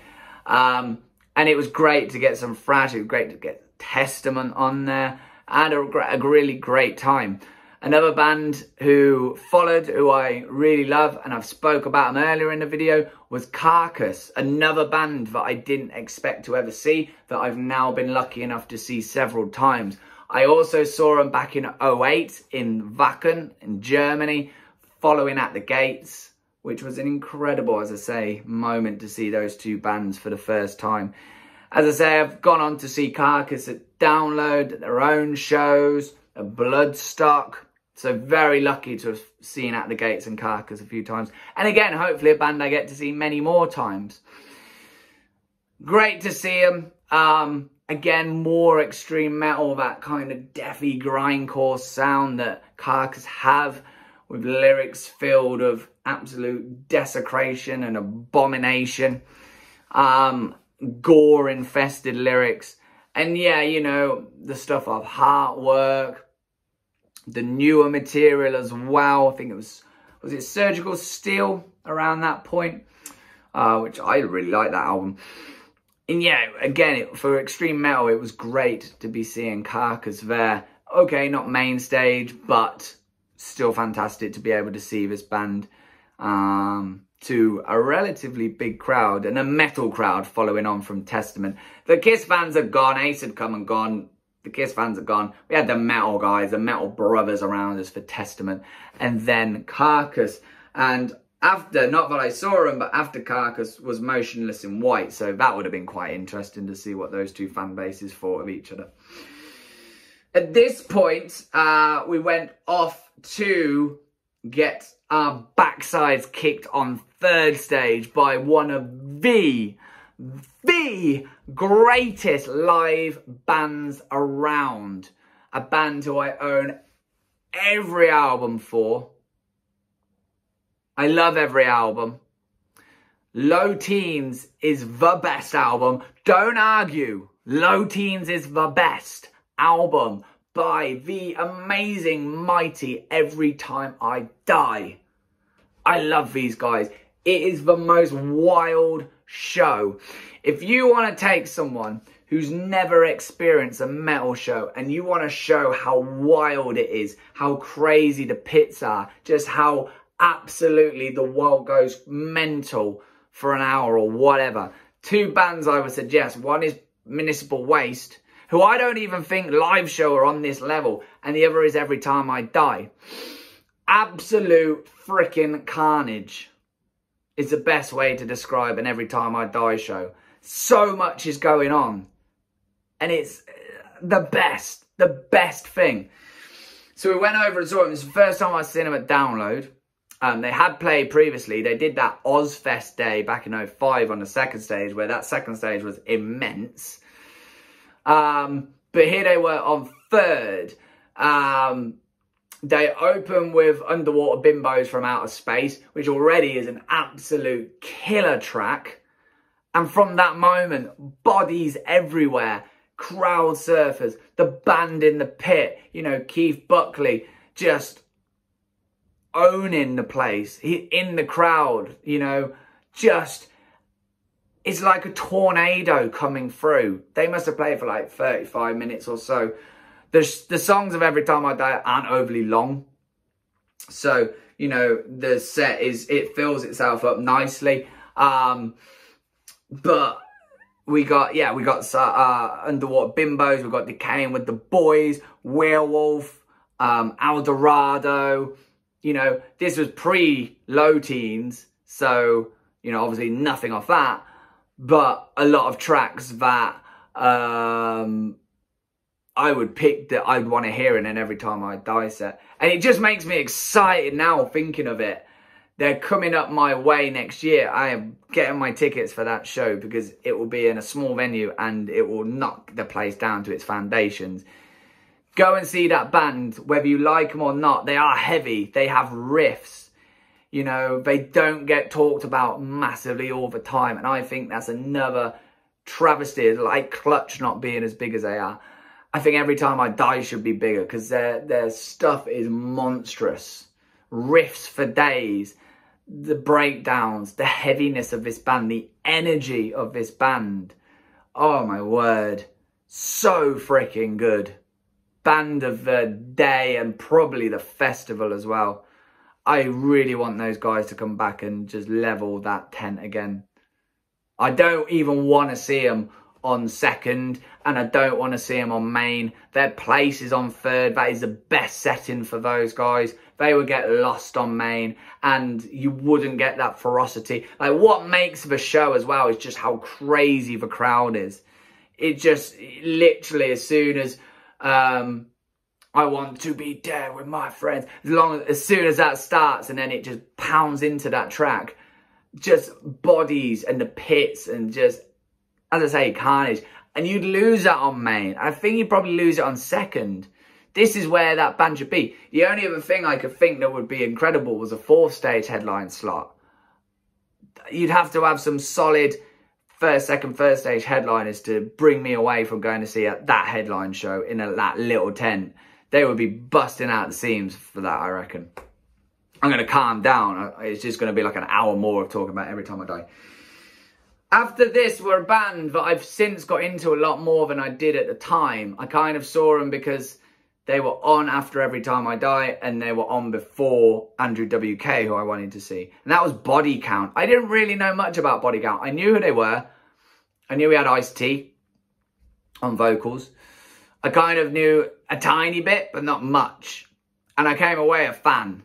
And it was great to get some thrash. It was great to get Testament on there. I had a really great time. Another band who followed, who I really love, and I've spoke about them earlier in the video, was Carcass. Another band that I didn't expect to ever see, that I've now been lucky enough to see several times. I also saw them back in 08 in Wacken in Germany, following At the Gates, which was an incredible, as I say, moment to see those two bands for the first time. As I say, I've gone on to see Carcass at Download, at their own shows, at Bloodstock. So very lucky to have seen At the Gates and Carcass a few times. And again, hopefully a band I get to see many more times. Great to see them. Again, more extreme metal, that kind of deathy grindcore sound that Carcass have, with lyrics filled of absolute desecration and abomination. Gore-infested lyrics. And yeah, you know, the stuff of Heartwork, the newer material as well. I think it was it Surgical Steel around that point? Which I really like that album. And yeah, again, for extreme metal, it was great to be seeing Carcass there. Okay, not main stage, but still fantastic to be able to see this band to a relatively big crowd and a metal crowd following on from Testament. The Kiss fans are gone. Ace had come and gone. The Kiss fans are gone. We had the metal guys, the metal brothers around us for Testament. And then Carcass. And after, not that I saw him, but after Carcass was Motionless in White. So that would have been quite interesting to see what those two fan bases thought of each other. At this point, we went off to get our backsides kicked on third stage by one of the greatest live bands around. A band who I own every album for. I love every album. Low Teens is the best album. Don't argue. Low Teens is the best album by the amazing, mighty Every Time I Die. I love these guys. It is the most wild show. If you want to take someone who's never experienced a metal show and you want to show how wild it is, how crazy the pits are, just how absolutely the world goes mental for an hour or whatever. Two bands I would suggest. One is Municipal Waste, who I don't even think live show are on this level, and the other is Every Time I Die. Absolute freaking carnage is the best way to describe an Every Time I Die show. So much is going on, and it's the best thing. So we went over and saw them. It's the first time I've seen them at Download. They had played previously. They did that Ozfest day back in 05 on the second stage, where that second stage was immense. But here they were on third. They open with Underwater Bimbos from Outer Space, which already is an absolute killer track. And from that moment, bodies everywhere, crowd surfers, the band in the pit, you know, Keith Buckley just owning the place. He in the crowd, you know, just, it's like a tornado coming through. They must have played for like 35 minutes or so. The songs of Every Time I Die aren't overly long. So, you know, the set it fills itself up nicely. But we got Underwater Bimbos, we got Decaying with the Boys, Werewolf, Eldorado. You know, this was pre-Low Teens, so, you know, obviously nothing off that. But a lot of tracks that I would pick that I'd want to hear in an Every Time I Die set. And it just makes me excited now thinking of it. They're coming up my way next year. I am getting my tickets for that show because it will be in a small venue and it will knock the place down to its foundations. Go and see that band, whether you like them or not. They are heavy. They have riffs. You know, they don't get talked about massively all the time. And I think that's another travesty, like Clutch not being as big as they are. I think Every Time I Die should be bigger because their stuff is monstrous. Riffs for days. The breakdowns, the heaviness of this band, the energy of this band. Oh my word. So freaking good. Band of the day and probably the festival as well. I really want those guys to come back and just level that tent again. I don't even want to see them on second and I don't want to see them on main. Their place is on third. That is the best setting for those guys. They would get lost on main and you wouldn't get that ferocity. Like what makes the show as well is just how crazy the crowd is. It just literally as soon as I want to be there with my friends, as soon as that starts and then it just pounds into that track, just bodies and the pits and just, as I say, carnage. And you'd lose that on main. I think you'd probably lose it on second. This is where that band should be. The only other thing I could think that would be incredible was a fourth stage headline slot. You'd have to have some solid first, second, third stage headliners to bring me away from going to see that headline show in that little tent. They would be busting out the seams for that, I reckon. I'm going to calm down. It's just going to be like an hour more of talking about Every Time I Die. After this, we're a band that I've since got into a lot more than I did at the time. I kind of saw them because They were on after Every Time I Die, and they were on before Andrew WK, who I wanted to see. And that was Body Count. I didn't really know much about Body Count. I knew who they were. I knew we had Ice-T on vocals. I kind of knew a tiny bit, but not much. And I came away a fan.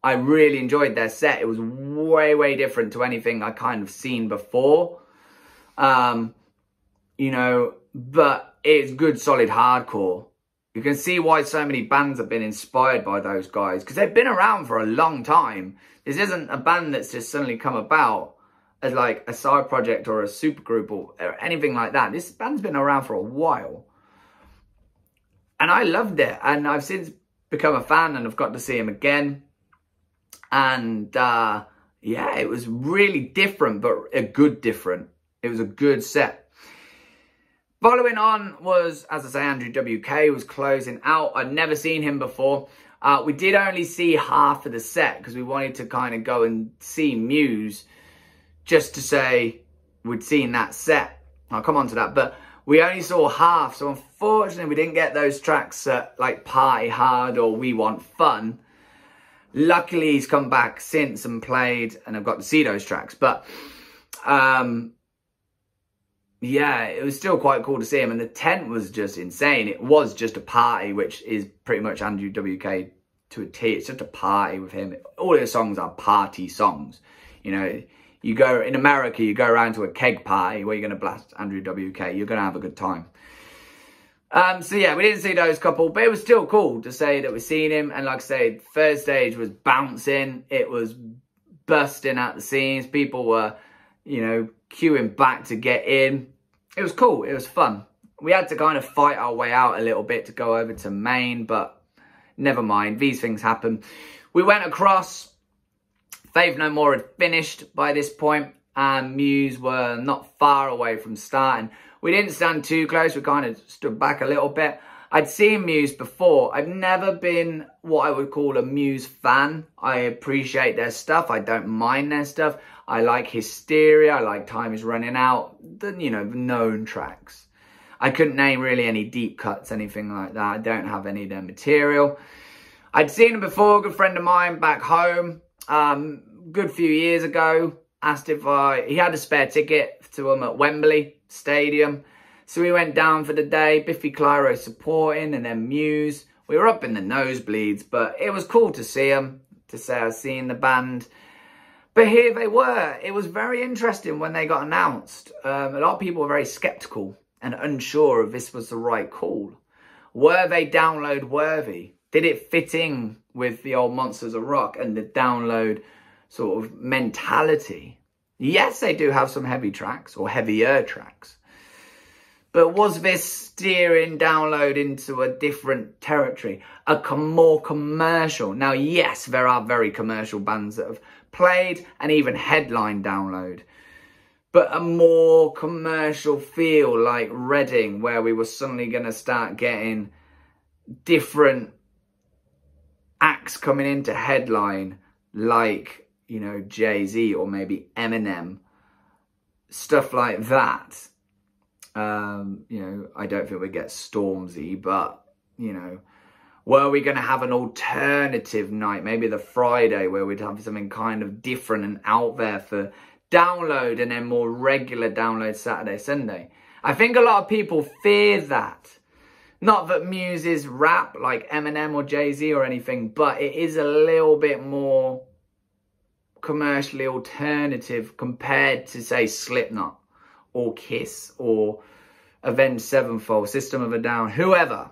I really enjoyed their set. It was way, way different to anything I kind of seen before. You know, but it's good, solid hardcore. You can see why so many bands have been inspired by those guys, because they've been around for a long time. This isn't a band that's just suddenly come about as like a side project or a supergroup or anything like that. This band's been around for a while. And I loved it. And I've since become a fan and I've got to see him again. And yeah, it was really different, but a good different. It was a good set. Following on was, as I say, Andrew WK was closing out. I'd never seen him before. We did only see half of the set because we wanted to kind of go and see Muse just to say we'd seen that set. I'll come on to that. But we only saw half. So unfortunately, we didn't get those tracks like Party Hard or We Want Fun. Luckily, he's come back since and played, and I've got to see those tracks. But yeah, it was still quite cool to see him. And the tent was just insane. It was just a party, which is pretty much Andrew WK to a T. It's just a party with him. All his songs are party songs. You know, you go in America, you go around to a keg party where you're going to blast Andrew WK. You're going to have a good time. So yeah, we didn't see those couple, but it was still cool to say that we've seen him. And like I say, third stage was bouncing. It was busting at the seams. People were, you know, queuing back to get in. It was cool. It was fun. We had to kind of fight our way out a little bit to go over to Maine, but never mind. These things happen. We went across. Faith No More had finished by this point, and Muse were not far away from starting. We didn't stand too close. We kind of stood back a little bit. I'd seen Muse before. I've never been what I would call a Muse fan. I appreciate their stuff. I don't mind their stuff. I like Hysteria. I like Time Is Running Out. The, you know, the known tracks. I couldn't name really any deep cuts, anything like that. I don't have any of their material. I'd seen him before. A good friend of mine back home. Good few years ago. Asked if he had a spare ticket to him at Wembley Stadium. So we went down for the day. Biffy Clyro supporting, and then Muse. We were up in the nosebleeds, but it was cool to see them, to say I was seeing the band. But here they were. It was very interesting when they got announced. A lot of people were very sceptical and unsure if this was the right call. Were they download worthy? Did it fit in with the old Monsters of Rock and the download sort of mentality? Yes, they do have some heavy tracks or heavier tracks. But was this steering download into a different territory? More commercial? Now, yes, there are very commercial bands that have played and even headline download. But a more commercial feel like Reading, where we were suddenly going to start getting different acts coming into headline, like, you know, Jay-Z or maybe Eminem. Stuff like that. You know, I don't think we get Stormzy, but, you know, were we going to have an alternative night, maybe the Friday, where we'd have something kind of different and out there for download, and then more regular download Saturday, Sunday? I think a lot of people fear that. Not that Muse is rap like Eminem or Jay-Z or anything, but it is a little bit more commercially alternative compared to, say, Slipknot or Kiss or Avenged Sevenfold, System of a Down, whoever.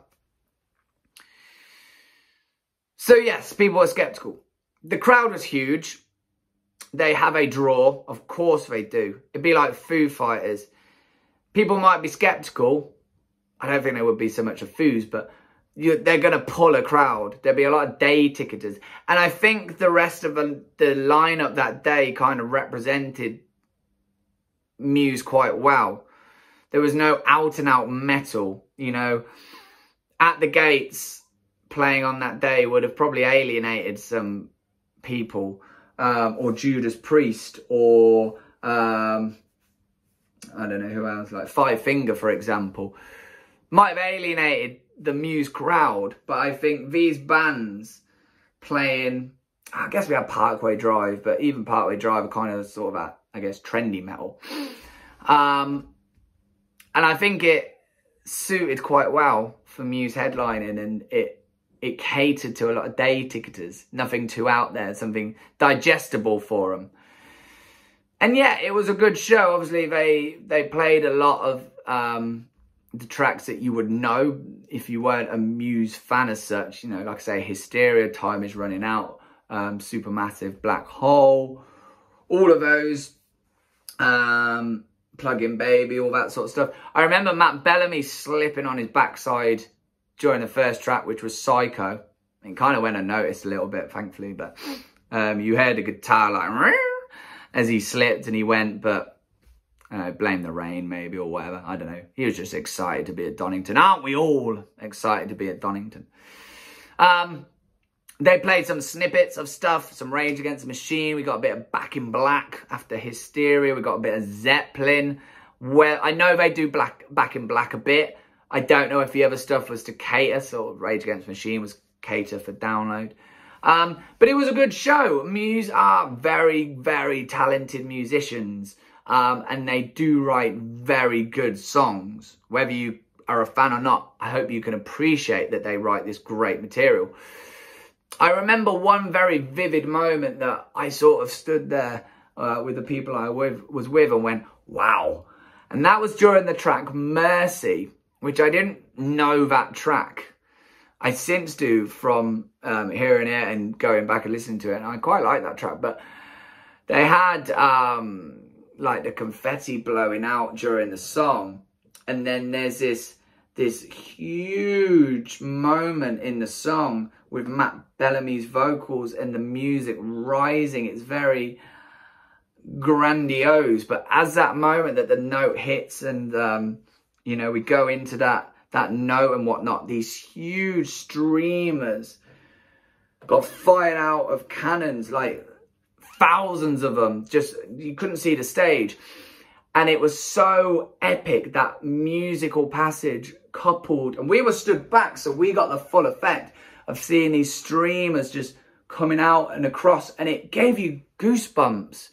So yes, people are skeptical. The crowd was huge. They have a draw. Of course they do. It'd be like Foo Fighters. People might be skeptical. I don't think they would be so much of Foos, but they're going to pull a crowd. There'll be a lot of day ticketers. And I think the rest of the lineup that day kind of represented Muse quite well. There was no out and out metal, you know. At the Gates, playing on that day would have probably alienated some people, or Judas Priest, or I don't know who else, like Five Finger, for example. Might have alienated the Muse crowd, but I think these bands playing, I guess we had Parkway Drive, but even Parkway Drive are kind of sort of that, I guess, trendy metal. And I think it suited quite well for Muse headlining, and it catered to a lot of day ticketers. Nothing too out there, something digestible for them. And yeah, it was a good show. Obviously, they played a lot of the tracks that you would know if you weren't a Muse fan as such. You know, like I say, Hysteria, Time Is Running Out, Supermassive, Black Hole, all of those, Plug-in Baby, all that sort of stuff. I remember Matt Bellamy slipping on his backside during the first track, which was Psycho. It kind of went unnoticed a little bit, thankfully, but you heard the guitar like as he slipped and he went, but blame the rain maybe or whatever, I don't know. He was just excited to be at Donington. Aren't we all excited to be at Donington? They played some snippets of stuff, some Rage Against the Machine. We got a bit of Back in Black after Hysteria. We got a bit of Zeppelin. Well, I know they do Back in Black a bit. I don't know if the other stuff was to cater, so Rage Against the Machine was cater for download. But it was a good show. Muse are very, very talented musicians. And they do write very good songs. Whether you are a fan or not, I hope you can appreciate that they write this great material. I remember one very vivid moment that I sort of stood there with the people I was with and went, wow. And that was during the track Mercy, which I didn't know that track. I since do from hearing it and going back and listening to it. And I quite like that track. But they had like the confetti blowing out during the song. And then there's this huge moment in the song with Matt Bellamy's vocals and the music rising. It's very grandiose. But as that moment that the note hits and, you know, we go into that note and whatnot, these huge streamers got fired out of cannons, like thousands of them. Just, you couldn't see the stage. And it was so epic, that musical passage coupled. And we were stood back, so we got the full effect of seeing these streamers just coming out and across. And it gave you goosebumps.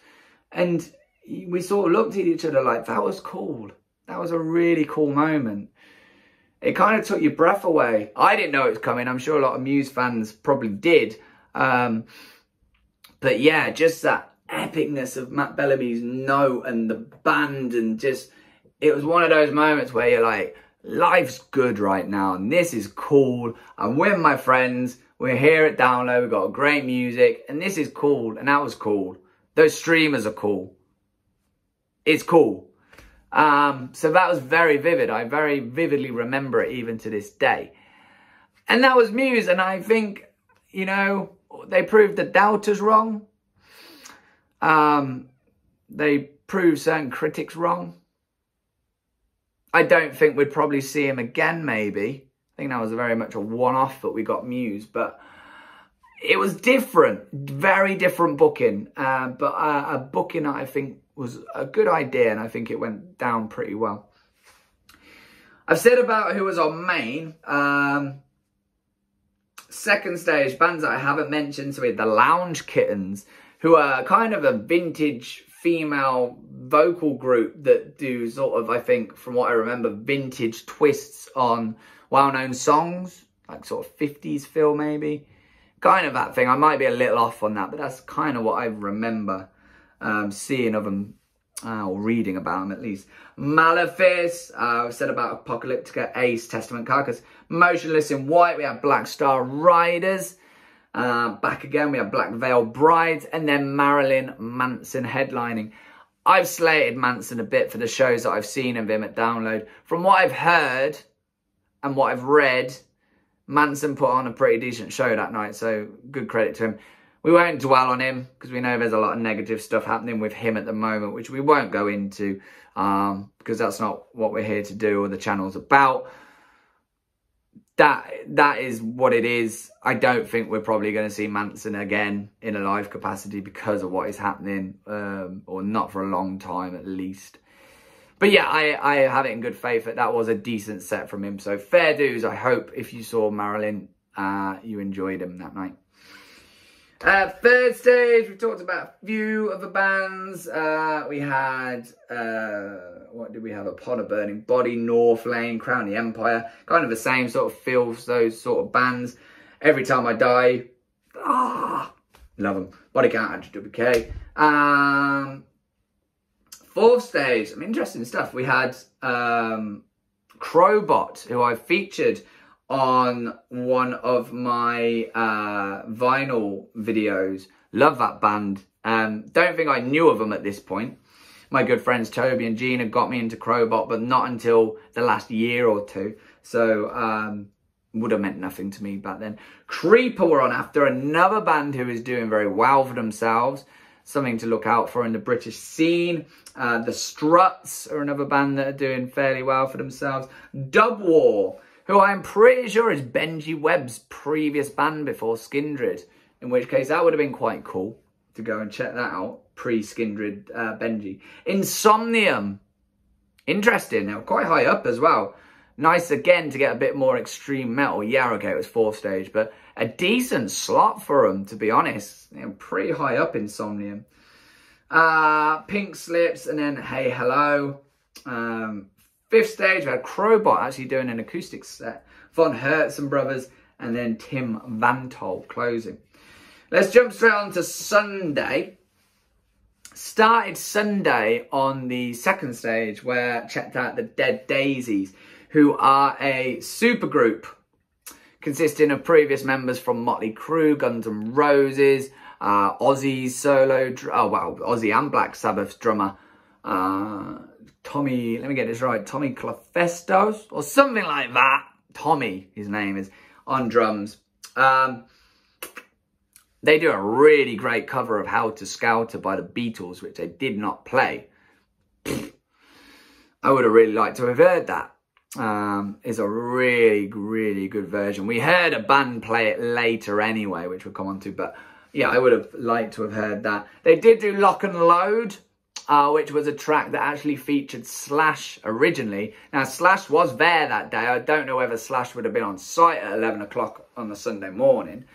And we sort of looked at each other like, that was cool. That was a really cool moment. It kind of took your breath away. I didn't know it was coming. I'm sure a lot of Muse fans probably did. But yeah, just that epicness of Matt Bellamy's note and the band, and just, it was one of those moments where you're like, life's good right now and this is cool. I'm with my friends. We're here at Download. We've got great music and this is cool. And that was cool. Those streamers are cool. It's cool. So that was very vivid. I very vividly remember it even to this day. And that was Muse. And I think, you know, they proved the doubters wrong. They proved certain critics wrong. I don't think we'd probably see him again, maybe. I think that was very much a one-off that we got Muse. But it was different. Very different booking. But a booking that I think was a good idea, and I think it went down pretty well. I've said about who was on main. Second stage, bands that I haven't mentioned, so we had the Lounge Kittens, who are kind of a vintage female vocal group that do sort of, I think, from what I remember, vintage twists on well-known songs, like sort of 50s feel maybe. Kind of that thing. I might be a little off on that, but that's kind of what I remember seeing of them, or reading about them at least. Malefice, I've said about Apocalyptica, Ace, Testament, Carcass. Motionless in White, we have Black Star Riders. Back again, we have Black Veil Brides, and then Marilyn Manson headlining. I've slated Manson a bit for the shows that I've seen of him at Download. From what I've heard and what I've read, Manson put on a pretty decent show that night, so good credit to him. We won't dwell on him because we know there's a lot of negative stuff happening with him at the moment, which we won't go into because that's not what we're here to do or the channel's about. That is what it is. I don't think we're probably going to see Manson again in a live capacity because of what is happening, or not for a long time at least. But yeah, I have it in good faith that was a decent set from him. So fair dues. I hope if you saw Marilyn, you enjoyed him that night. Third stage, we talked about a few of the bands. We had, what did we have? Upon a Burning Body, North Lane, Crown the Empire. Kind of the same sort of feel for those sort of bands. Every Time I Die. Love them. Body Count, WK. Fourth stage, some interesting stuff. We had Crowbot, who I featured on one of my vinyl videos. Love that band. Don't think I knew of them at this point. My good friends Toby and Gina got me into Crowbot, but not until the last year or two. So would have meant nothing to me back then. Creeper were on after, another band who is doing very well for themselves. Something to look out for in the British scene. The Struts are another band that are doing fairly well for themselves. Dub War, who I'm pretty sure is Benji Webb's previous band before Skindred. In which case, that would have been quite cool to go and check that out. Pre-Skindred Benji. Insomnium. Interesting. They were quite high up as well. Nice, again, to get a bit more extreme metal. Yeah, okay, it was fourth stage, but a decent slot for them, to be honest. You know, pretty high up Insomnium. Pink Slips, and then Hey Hello. Fifth stage, we had Crowbot actually doing an acoustic set. Von Hertzen Brothers, and then Tim Vantol closing. Let's jump straight on to Sunday. Started Sunday on the second stage, where I checked out the Dead Daisies, who are a supergroup consisting of previous members from Motley Crew, Guns N' Roses, Ozzy's solo, Ozzy and Black Sabbath's drummer, Tommy, let me get this right, Tommy Clefestos, or something like that. Tommy, his name is, on drums. They do a really great cover of How to Skelter by the Beatles, which they did not play. I would have really liked to have heard that. It's a really, really good version. We heard a band play it later anyway, which we'll come on to, but yeah, I would have liked to have heard that. They did do Lock and Load, which was a track that actually featured Slash originally. Now, Slash was there that day. I don't know whether Slash would have been on site at 11 o'clock on the Sunday morning.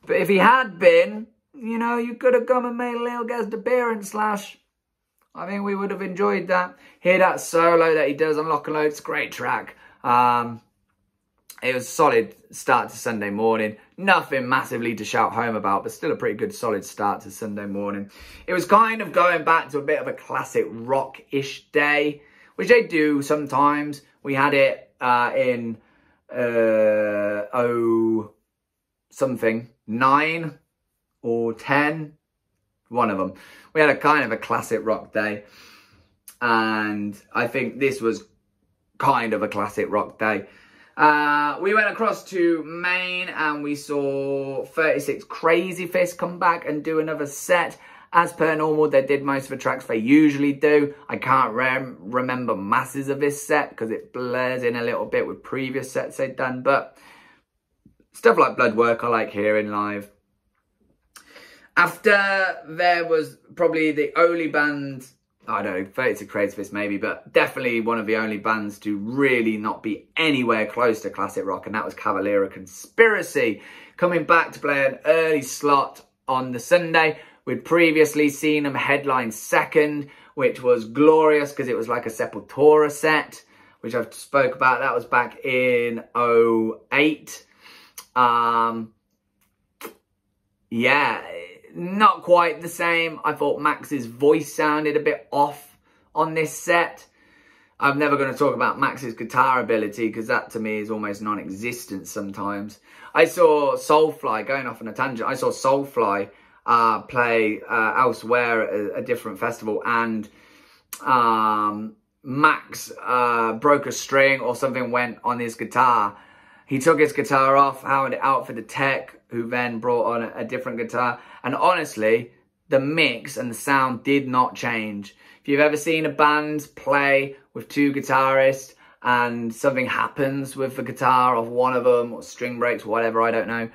But if he had been, you know, you could have come and made a little guest appearance, Slash. I think we would have enjoyed that. Hear that solo that he does on Lock and Load. It's a great track. It was a solid start to Sunday morning. Nothing massively to shout home about, but still a pretty good solid start to Sunday morning. It was kind of going back to a bit of a classic rock-ish day, which they do sometimes. We had it in 9 or 10. One of them. We had a kind of a classic rock day. And I think this was kind of a classic rock day. We went across to Maine and we saw 36 Crazy Fist come back and do another set. As per normal, they did most of the tracks they usually do. I can't remember masses of this set because it blurs in a little bit with previous sets they'd done. But stuff like Bloodwork I like hearing live. After, there was probably the only band, I don't know, 36 Crazy Fist maybe, but definitely one of the only bands to really not be anywhere close to classic rock, and that was Cavalera Conspiracy, coming back to play an early slot on the Sunday. We'd previously seen them headline second, which was glorious because it was like a Sepultura set, which I've spoke about. That was back in 2008. Yeah, not quite the same. I thought Max's voice sounded a bit off on this set. I'm never going to talk about Max's guitar ability because that to me is almost non-existent sometimes. I saw Soulfly, going off on a tangent, I saw Soulfly play elsewhere at a different festival, and Max broke a string or something went on his guitar. He took his guitar off, handed it out for the tech, who then brought on a different guitar. And honestly, the mix and the sound did not change. If you've ever seen a band play with two guitarists and something happens with the guitar of one of them, or string breaks, whatever, I don't know,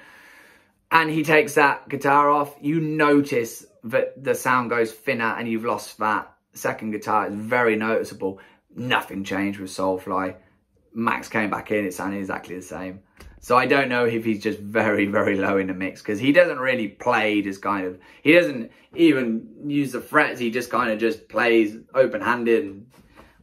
and he takes that guitar off, you notice that the sound goes thinner and you've lost that second guitar. It's very noticeable. nothing changed with Soulfly. Max came back in, it sounded exactly the same. So I don't know if he's just very, very low in the mix, because he doesn't really play just kind of, he doesn't even use the frets, he just kind of just plays open-handed and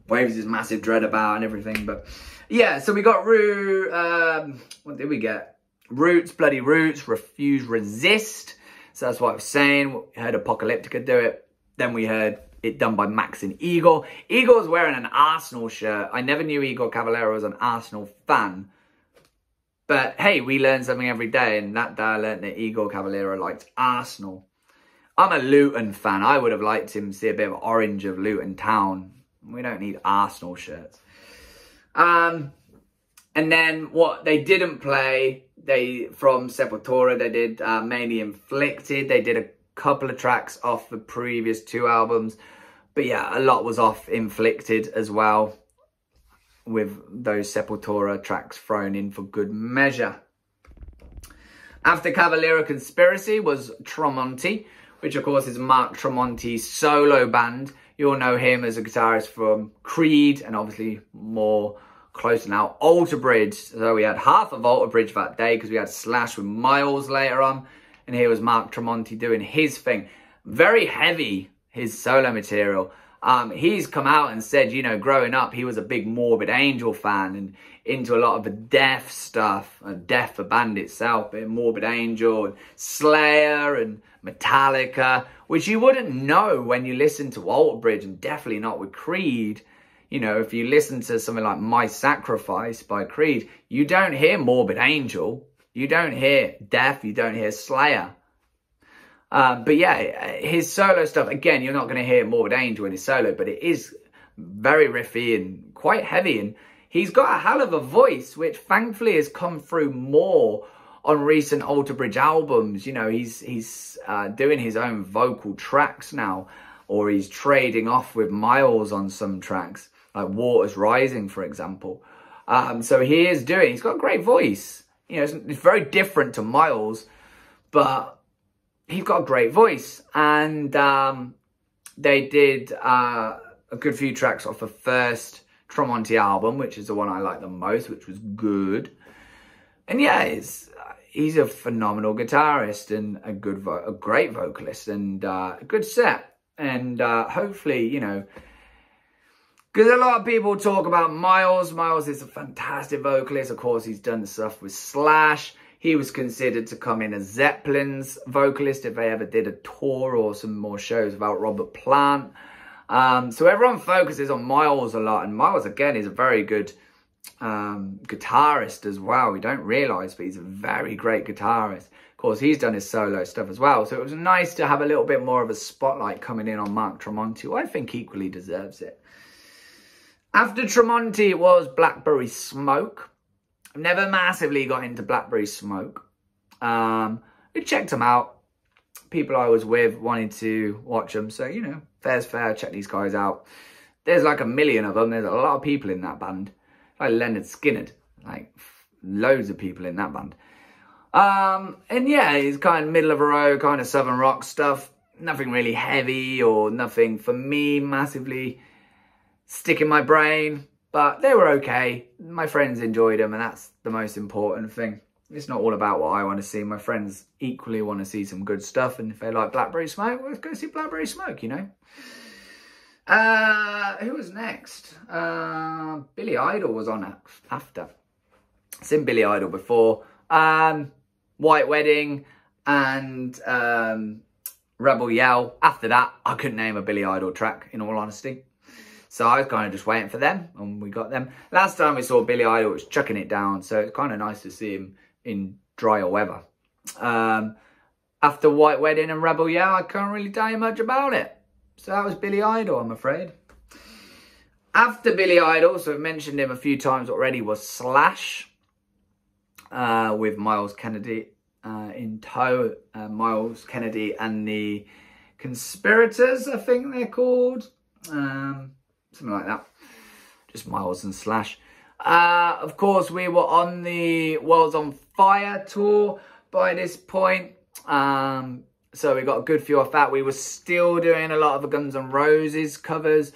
waves his massive dread about and everything. But yeah, so we got what did we get? Roots, Bloody Roots, Refuse, Resist. So that's what I was saying. We heard Apocalyptica do it. Then we heard it done by Max and Igor. Igor's wearing an Arsenal shirt. I never knew Igor Cavallero was an Arsenal fan. But hey, we learn something every day, and that day I learned that Igor Cavallero liked Arsenal. I'm a Luton fan. I would have liked him to see a bit of orange of Luton Town. We don't need Arsenal shirts. And then what they didn't play, from Sepultura, they did mainly Inflicted. They did a couple of tracks off the previous 2 albums. But yeah, a lot was off Inflicted as well, with those Sepultura tracks thrown in for good measure. After Cavallero Conspiracy was Tremonti, which of course is Mark Tremonti's solo band. You'll know him as a guitarist from Creed, and obviously more close now, Alter Bridge. So we had half of Alter Bridge that day, because we had Slash with Miles later on. And here was Mark Tremonti doing his thing. Very heavy, his solo material. He's come out and said, you know, growing up, he was a big Morbid Angel fan and into a lot of the Death stuff. Death, the band itself, Morbid Angel, and Slayer, and Metallica, which you wouldn't know when you listen to Alter Bridge, and definitely not with Creed. You know, if you listen to something like My Sacrifice by Creed, you don't hear Morbid Angel. You don't hear Death. You don't hear Slayer. But yeah, his solo stuff, again, you're not going to hear Morbid Angel in his solo, but it is very riffy and quite heavy. And he's got a hell of a voice, which thankfully has come through more on recent Alter Bridge albums. You know, he's doing his own vocal tracks now, or he's trading off with Miles on some tracks, like Waters Rising, for example. So he's got a great voice. You know, it's very different to Miles, but he's got a great voice. And they did a good few tracks off the first Tremonti album, which is the one I like the most, which was good. And yeah, he's a phenomenal guitarist and a great vocalist, and a good set. And hopefully, you know, because a lot of people talk about Miles. Miles is a fantastic vocalist. Of course, he's done stuff with Slash. He was considered to come in as Zeppelin's vocalist if they ever did a tour or some more shows about Robert Plant. So everyone focuses on Miles a lot. And Miles, again, is a very good guitarist as well. We don't realise, but he's a very great guitarist. Of course, he's done his solo stuff as well. So it was nice to have a little bit more of a spotlight coming in on Mark Tremonti, who I think equally deserves it. After Tremonti, it was Blackberry Smoke. I've never massively got into Blackberry Smoke. We checked them out. People I was with wanted to watch them. So, you know, fair's fair. Check these guys out. There's like a million of them. There's a lot of people in that band. Like Leonard Skinner. Like, loads of people in that band. And yeah, it's kind of middle of the road, kind of southern rock stuff. Nothing really heavy or nothing for me massively stick in my brain, but they were okay. My friends enjoyed them, and that's the most important thing. It's not all about what I want to see. My friends equally want to see some good stuff, and if they like Blackberry Smoke, let's go see Blackberry Smoke, you know. Who was next? Billy Idol was on after. I've seen Billy Idol before. White Wedding and Rebel Yell. After that, I couldn't name a Billy Idol track, in all honesty. So I was kind of just waiting for them, and we got them. Last time we saw Billy Idol, it was chucking it down, so it's kind of nice to see him in drier weather. After White Wedding and Rebel Yell, I can't really tell you much about it. So that was Billy Idol, I'm afraid. After Billy Idol, so I've mentioned him a few times already, was Slash, with Miles Kennedy in tow. Miles Kennedy and the Conspirators, I think they're called. Something like that. Just Miles and Slash. Of course, we were on the World's on Fire tour by this point. So we got a good few off that. We were still doing a lot of the Guns N' Roses covers.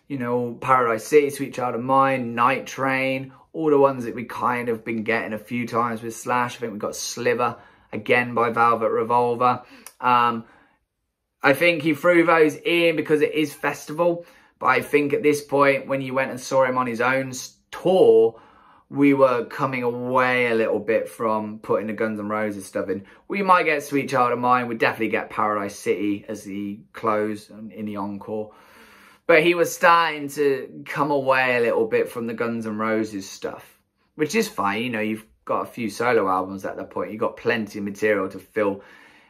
you know, Paradise City, Sweet Child of Mine, Night Train, all the ones that we kind of been getting a few times with Slash. I think we got Sliver again by Velvet Revolver. I think he threw those in because it is festival. But I think at this point, when you went and saw him on his own tour, we were coming away a little bit from putting the Guns N' Roses stuff in. We might get Sweet Child of Mine. We'd definitely get Paradise City as the close in the encore. But he was starting to come away a little bit from the Guns N' Roses stuff, which is fine. You know, you've got a few solo albums at that point. You've got plenty of material to fill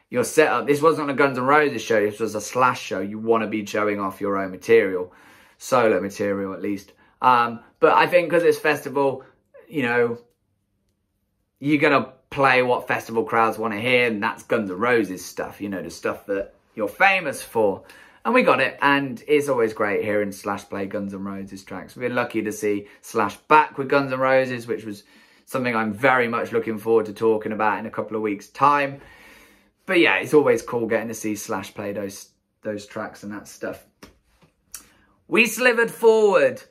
your setup. This wasn't a Guns N' Roses show. This was a Slash show. You want to be showing off your own material, solo material at least. But I think because it's festival, you know, you're going to play what festival crowds want to hear, and that's Guns N' Roses stuff, you know, the stuff that you're famous for. And we got it, and it's always great hearing Slash play Guns N' Roses tracks. We're lucky to see Slash back with Guns N' Roses, which was something I'm very much looking forward to talking about in a couple of weeks' time. But yeah, it's always cool getting to see Slash play those tracks and that stuff. We slivered forward.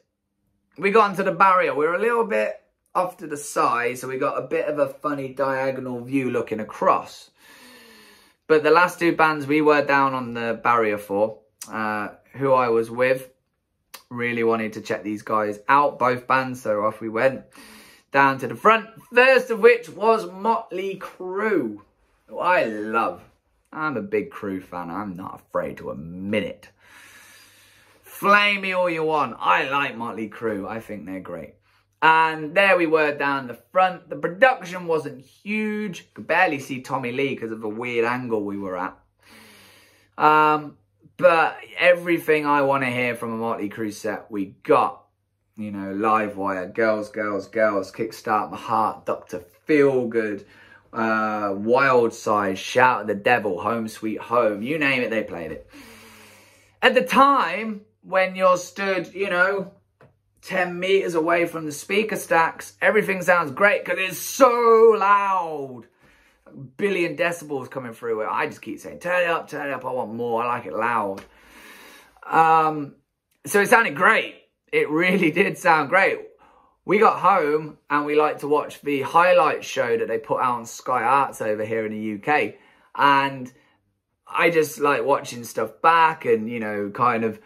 We got onto the barrier. We were a little bit off to the side, so we got a bit of a funny diagonal view looking across. But the last two bands we were down on the barrier for, who I was with, really wanted to check these guys out, both bands, so off we went down to the front. First of which was Motley Crue, who I love. I'm a big Crue fan. I'm not afraid to admit it. Flame me all you want. I like Motley Crue. I think they're great. And there we were down the front. The production wasn't huge. Could barely see Tommy Lee because of the weird angle we were at. But everything I want to hear from a Motley Crue set, we got. You know, Live Wire, Girls, Girls, Girls, Kickstart My Heart, Dr. Feelgood, Wild Side, Shout at the Devil, Home Sweet Home. You name it, they played it. At the time, when you're stood, you know, 10 meters away from the speaker stacks, everything sounds great because it's so loud. A billion decibels coming through it. I just keep saying, turn it up, I want more, I like it loud. So it sounded great. It really did sound great. We got home and we like to watch the highlights show that they put out on Sky Arts over here in the UK. And I just like watching stuff back and, you know, kind of,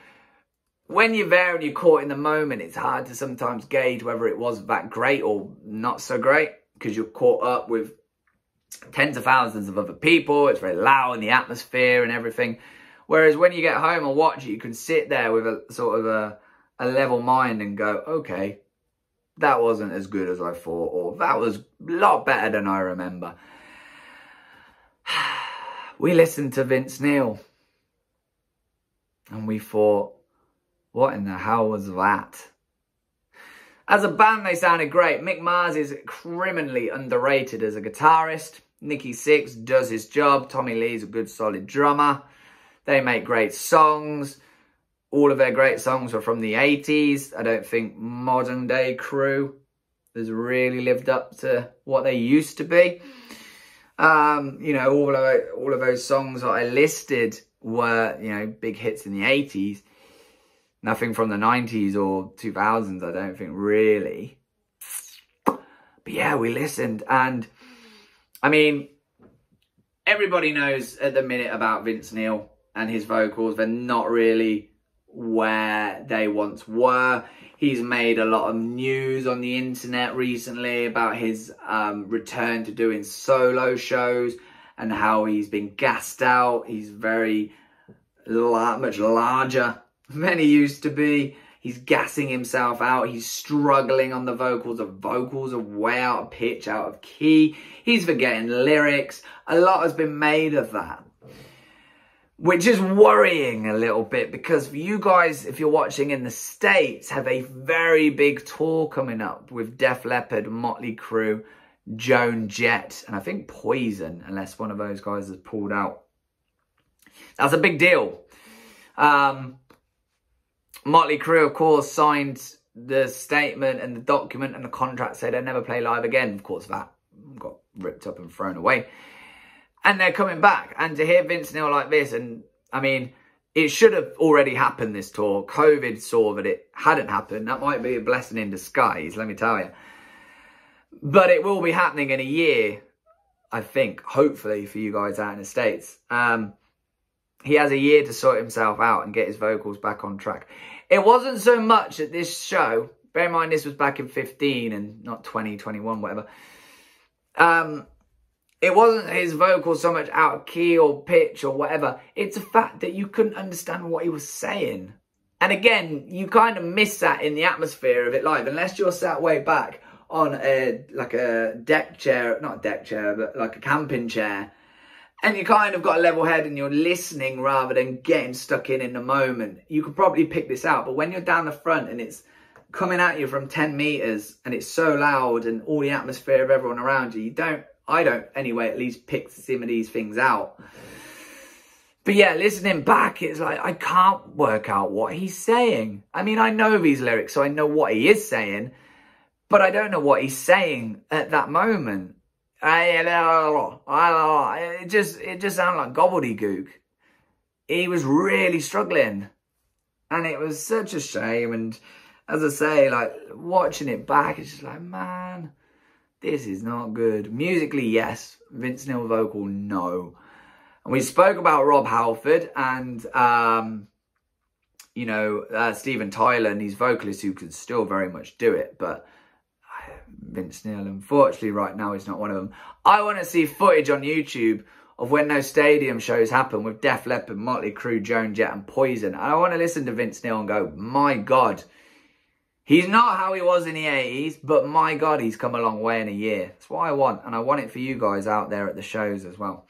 when you're there and you're caught in the moment, it's hard to sometimes gauge whether it was that great or not so great because you're caught up with tens of thousands of other people. It's very loud in the atmosphere and everything. Whereas when you get home and watch it, you can sit there with a sort of a level mind and go, okay, that wasn't as good as I thought, or that was a lot better than I remember. We listened to Vince Neil and we thought, what in the hell was that? As a band, they sounded great. Mick Mars is criminally underrated as a guitarist. Nicky Sixx does his job. Tommy Lee's a good, solid drummer. They make great songs. All of their great songs were from the 80s. I don't think modern day Crue has really lived up to what they used to be. You know, all of those songs that I listed were, you know, big hits in the 80s. Nothing from the 90s or 2000s, I don't think, really. But yeah, we listened. And, I mean, everybody knows at the minute about Vince Neil and his vocals. They're not really where they once were. He's made a lot of news on the internet recently about his return to doing solo shows and how he's been gassed out. He's very much larger than he used to be. He's gassing himself out. He's struggling on the vocals. The vocals are way out of pitch, out of key. He's forgetting lyrics. A lot has been made of that, which is worrying a little bit because you guys, if you're watching in the States, have a very big tour coming up with Def Leppard, Motley Crue, Joan Jett, and I think Poison, unless one of those guys has pulled out. That's a big deal. Motley Crue, of course, signed the statement and the document and the contract said they'd never play live again. Of course, that got ripped up and thrown away. And they're coming back. And to hear Vince Neil like this, and I mean, It should have already happened this tour. COVID saw that it hadn't happened. That might be a blessing in disguise, let me tell you. But it will be happening in a year, I think, hopefully, for you guys out in the States. He has a year to sort himself out and get his vocals back on track. It wasn't so much at this show. Bear in mind, this was back in 15 and not 20, 21, whatever. It wasn't his vocals so much out of key or pitch or whatever. It's a fact that you couldn't understand what he was saying. And again, you kind of miss that in the atmosphere of it live. Unless you're sat way back on like a deck chair, not a deck chair, but like a camping chair. And you kind of got a level head and you're listening rather than getting stuck in the moment. You could probably pick this out. But when you're down the front and it's coming at you from 10 meters and it's so loud and all the atmosphere of everyone around you, I don't anyway, at least pick some of these things out. But yeah, listening back, it's like, I can't work out what he's saying. I mean, I know these lyrics, so I know what he is saying, but I don't know what he's saying at that moment. It just sounded like gobbledygook. He was really struggling. And it was such a shame. And as I say, like, watching it back, it's just like, man, this is not good. Musically, yes. Vince Neil vocal, no. And we spoke about Rob Halford and, you know, Steven Tyler and these vocalists who could still very much do it. But Vince Neil, unfortunately, right now, is not one of them. I want to see footage on YouTube of when those stadium shows happen with Def Leppard, Motley Crue, Joan Jett and Poison. And I want to listen to Vince Neil and go, my God. He's not how he was in the 80s, but my God, he's come a long way in a year. That's what I want, and I want it for you guys out there at the shows as well.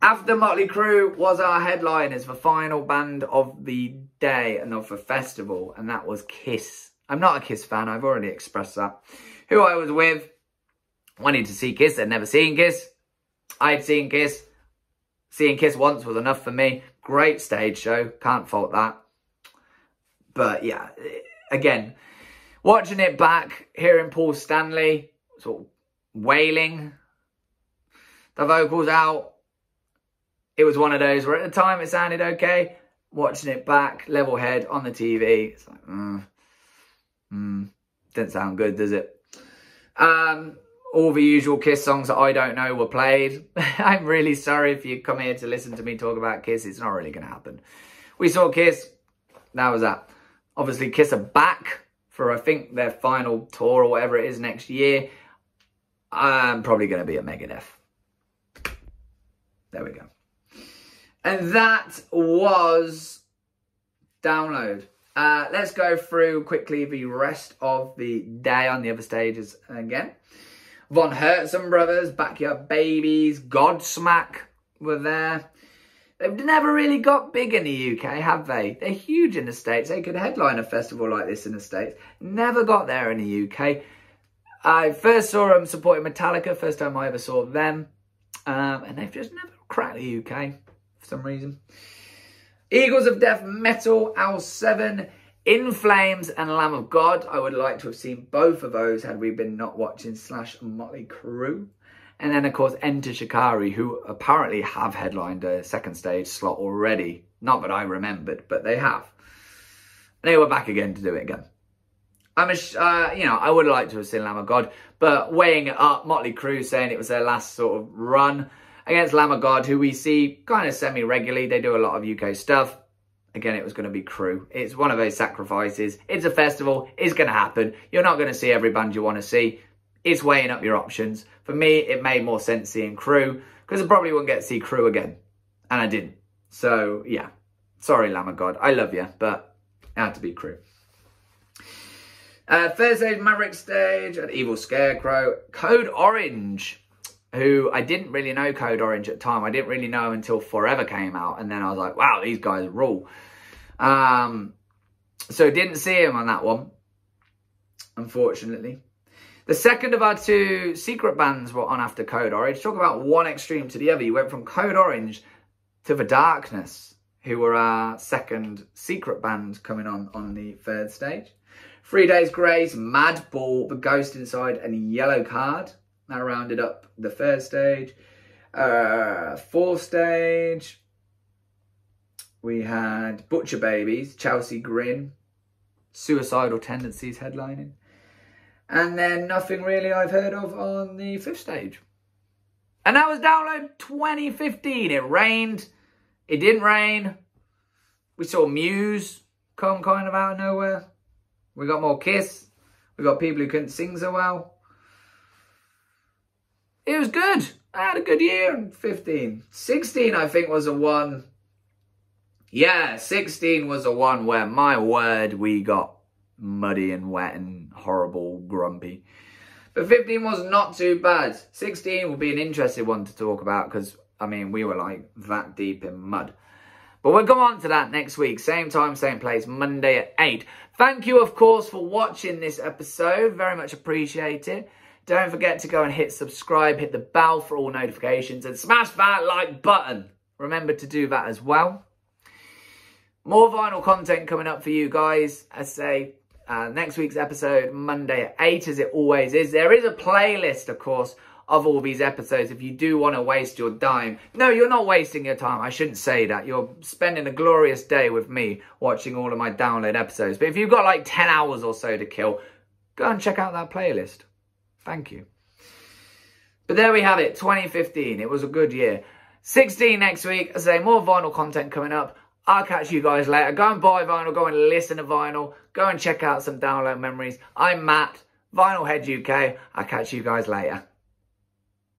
After Motley Crue was our headliners, the final band of the day and of the festival, and that was Kiss. I'm not a Kiss fan, I've already expressed that. Who I was with, wanted to see Kiss, I'd never seen Kiss. I'd seen Kiss. Seeing Kiss once was enough for me. Great stage show, can't fault that. But yeah, again, watching it back, hearing Paul Stanley sort of wailing, the vocals out, it was one of those where at the time it sounded okay. Watching it back, level head on the TV, it's like, didn't sound good, does it? All the usual Kiss songs that I don't know were played. I'm really sorry if you come here to listen to me talk about Kiss. It's not really going to happen. We saw Kiss. That was that. Obviously, Kiss are back for, I think, their final tour or whatever it is next year. I'm probably going to be at Megadeth. There we go. And that was Download. Let's go through quickly the rest of the day on the other stages again. Von Herzen Brothers, Backyard Babies, Godsmack were there. They've never really got big in the UK, have they? They're huge in the States. They could headline a festival like this in the States. Never got there in the UK. I first saw them supporting Metallica, first time I ever saw them. And they've just never cracked the UK for some reason. Eagles of Death Metal, L7, In Flames and Lamb of God. I would like to have seen both of those had we been not watching / Motley Crue. And then, of course, Enter Shikari, who apparently have headlined a second stage slot already. Not that I remembered, but they have. They were back again to do it again. You know, I would have liked to have seen Lamb of God, but weighing it up, Motley Crue saying it was their last sort of run against Lamb of God, who we see kind of semi-regularly. They do a lot of UK stuff. Again, it was going to be Crue. It's one of those sacrifices. It's a festival. It's going to happen. You're not going to see every band you want to see. It's weighing up your options. For me, it made more sense seeing Crue, because I probably wouldn't get to see Crue again. And I didn't. So, yeah. Sorry, Lamb of God. I love you, but it had to be Crue. Third stage, Maverick stage, an Evil Scarecrow. Code Orange, who I didn't really know Code Orange at the time. I didn't really know him until Forever came out. And then I was like, wow, these guys rule. So didn't see him on that one, unfortunately. The second of our two secret bands were on after Code Orange. Talk about one extreme to the other. You went from Code Orange to The Darkness, who were our second secret band coming on the third stage. 3 Days Grace, Madball, The Ghost Inside and Yellow Card. That rounded up the third stage. Fourth stage, We had Butcher Babies, Chelsea Grin, Suicidal Tendencies headlining. And then nothing really I've heard of on the 5th stage. And that was Download 2015. It rained. It didn't rain. We saw Muse come kind of out of nowhere. We got more Kiss. We got people who couldn't sing so well. It was good. I had a good year in 15. 16, I think, was a one. Yeah, 16 was a one where, my word, we got muddy and wet and horrible, grumpy. But 15 was not too bad. 16 will be an interesting one to talk about because, I mean, we were like that deep in mud. But we'll go on to that next week. Same time, same place, Monday at 8. Thank you, of course, for watching this episode. Very much appreciate it. Don't forget to go and hit subscribe, hit the bell for all notifications, and smash that like button. Remember to do that as well. More vinyl content coming up for you guys. I say next week's episode, Monday at 8, as it always is. There is a playlist, of course, of all these episodes if you do want to waste your time. No, you're not wasting your time. I shouldn't say that. You're spending a glorious day with me watching all of my download episodes. But if you've got like 10 hours or so to kill, go and check out that playlist. Thank you. But there we have it, 2015. It was a good year. 16 next week. As I say, more vinyl content coming up. I'll catch you guys later. Go and buy vinyl. Go and listen to vinyl. Go and check out some download memories. I'm Matt, Vinyl Head UK. I'll catch you guys later.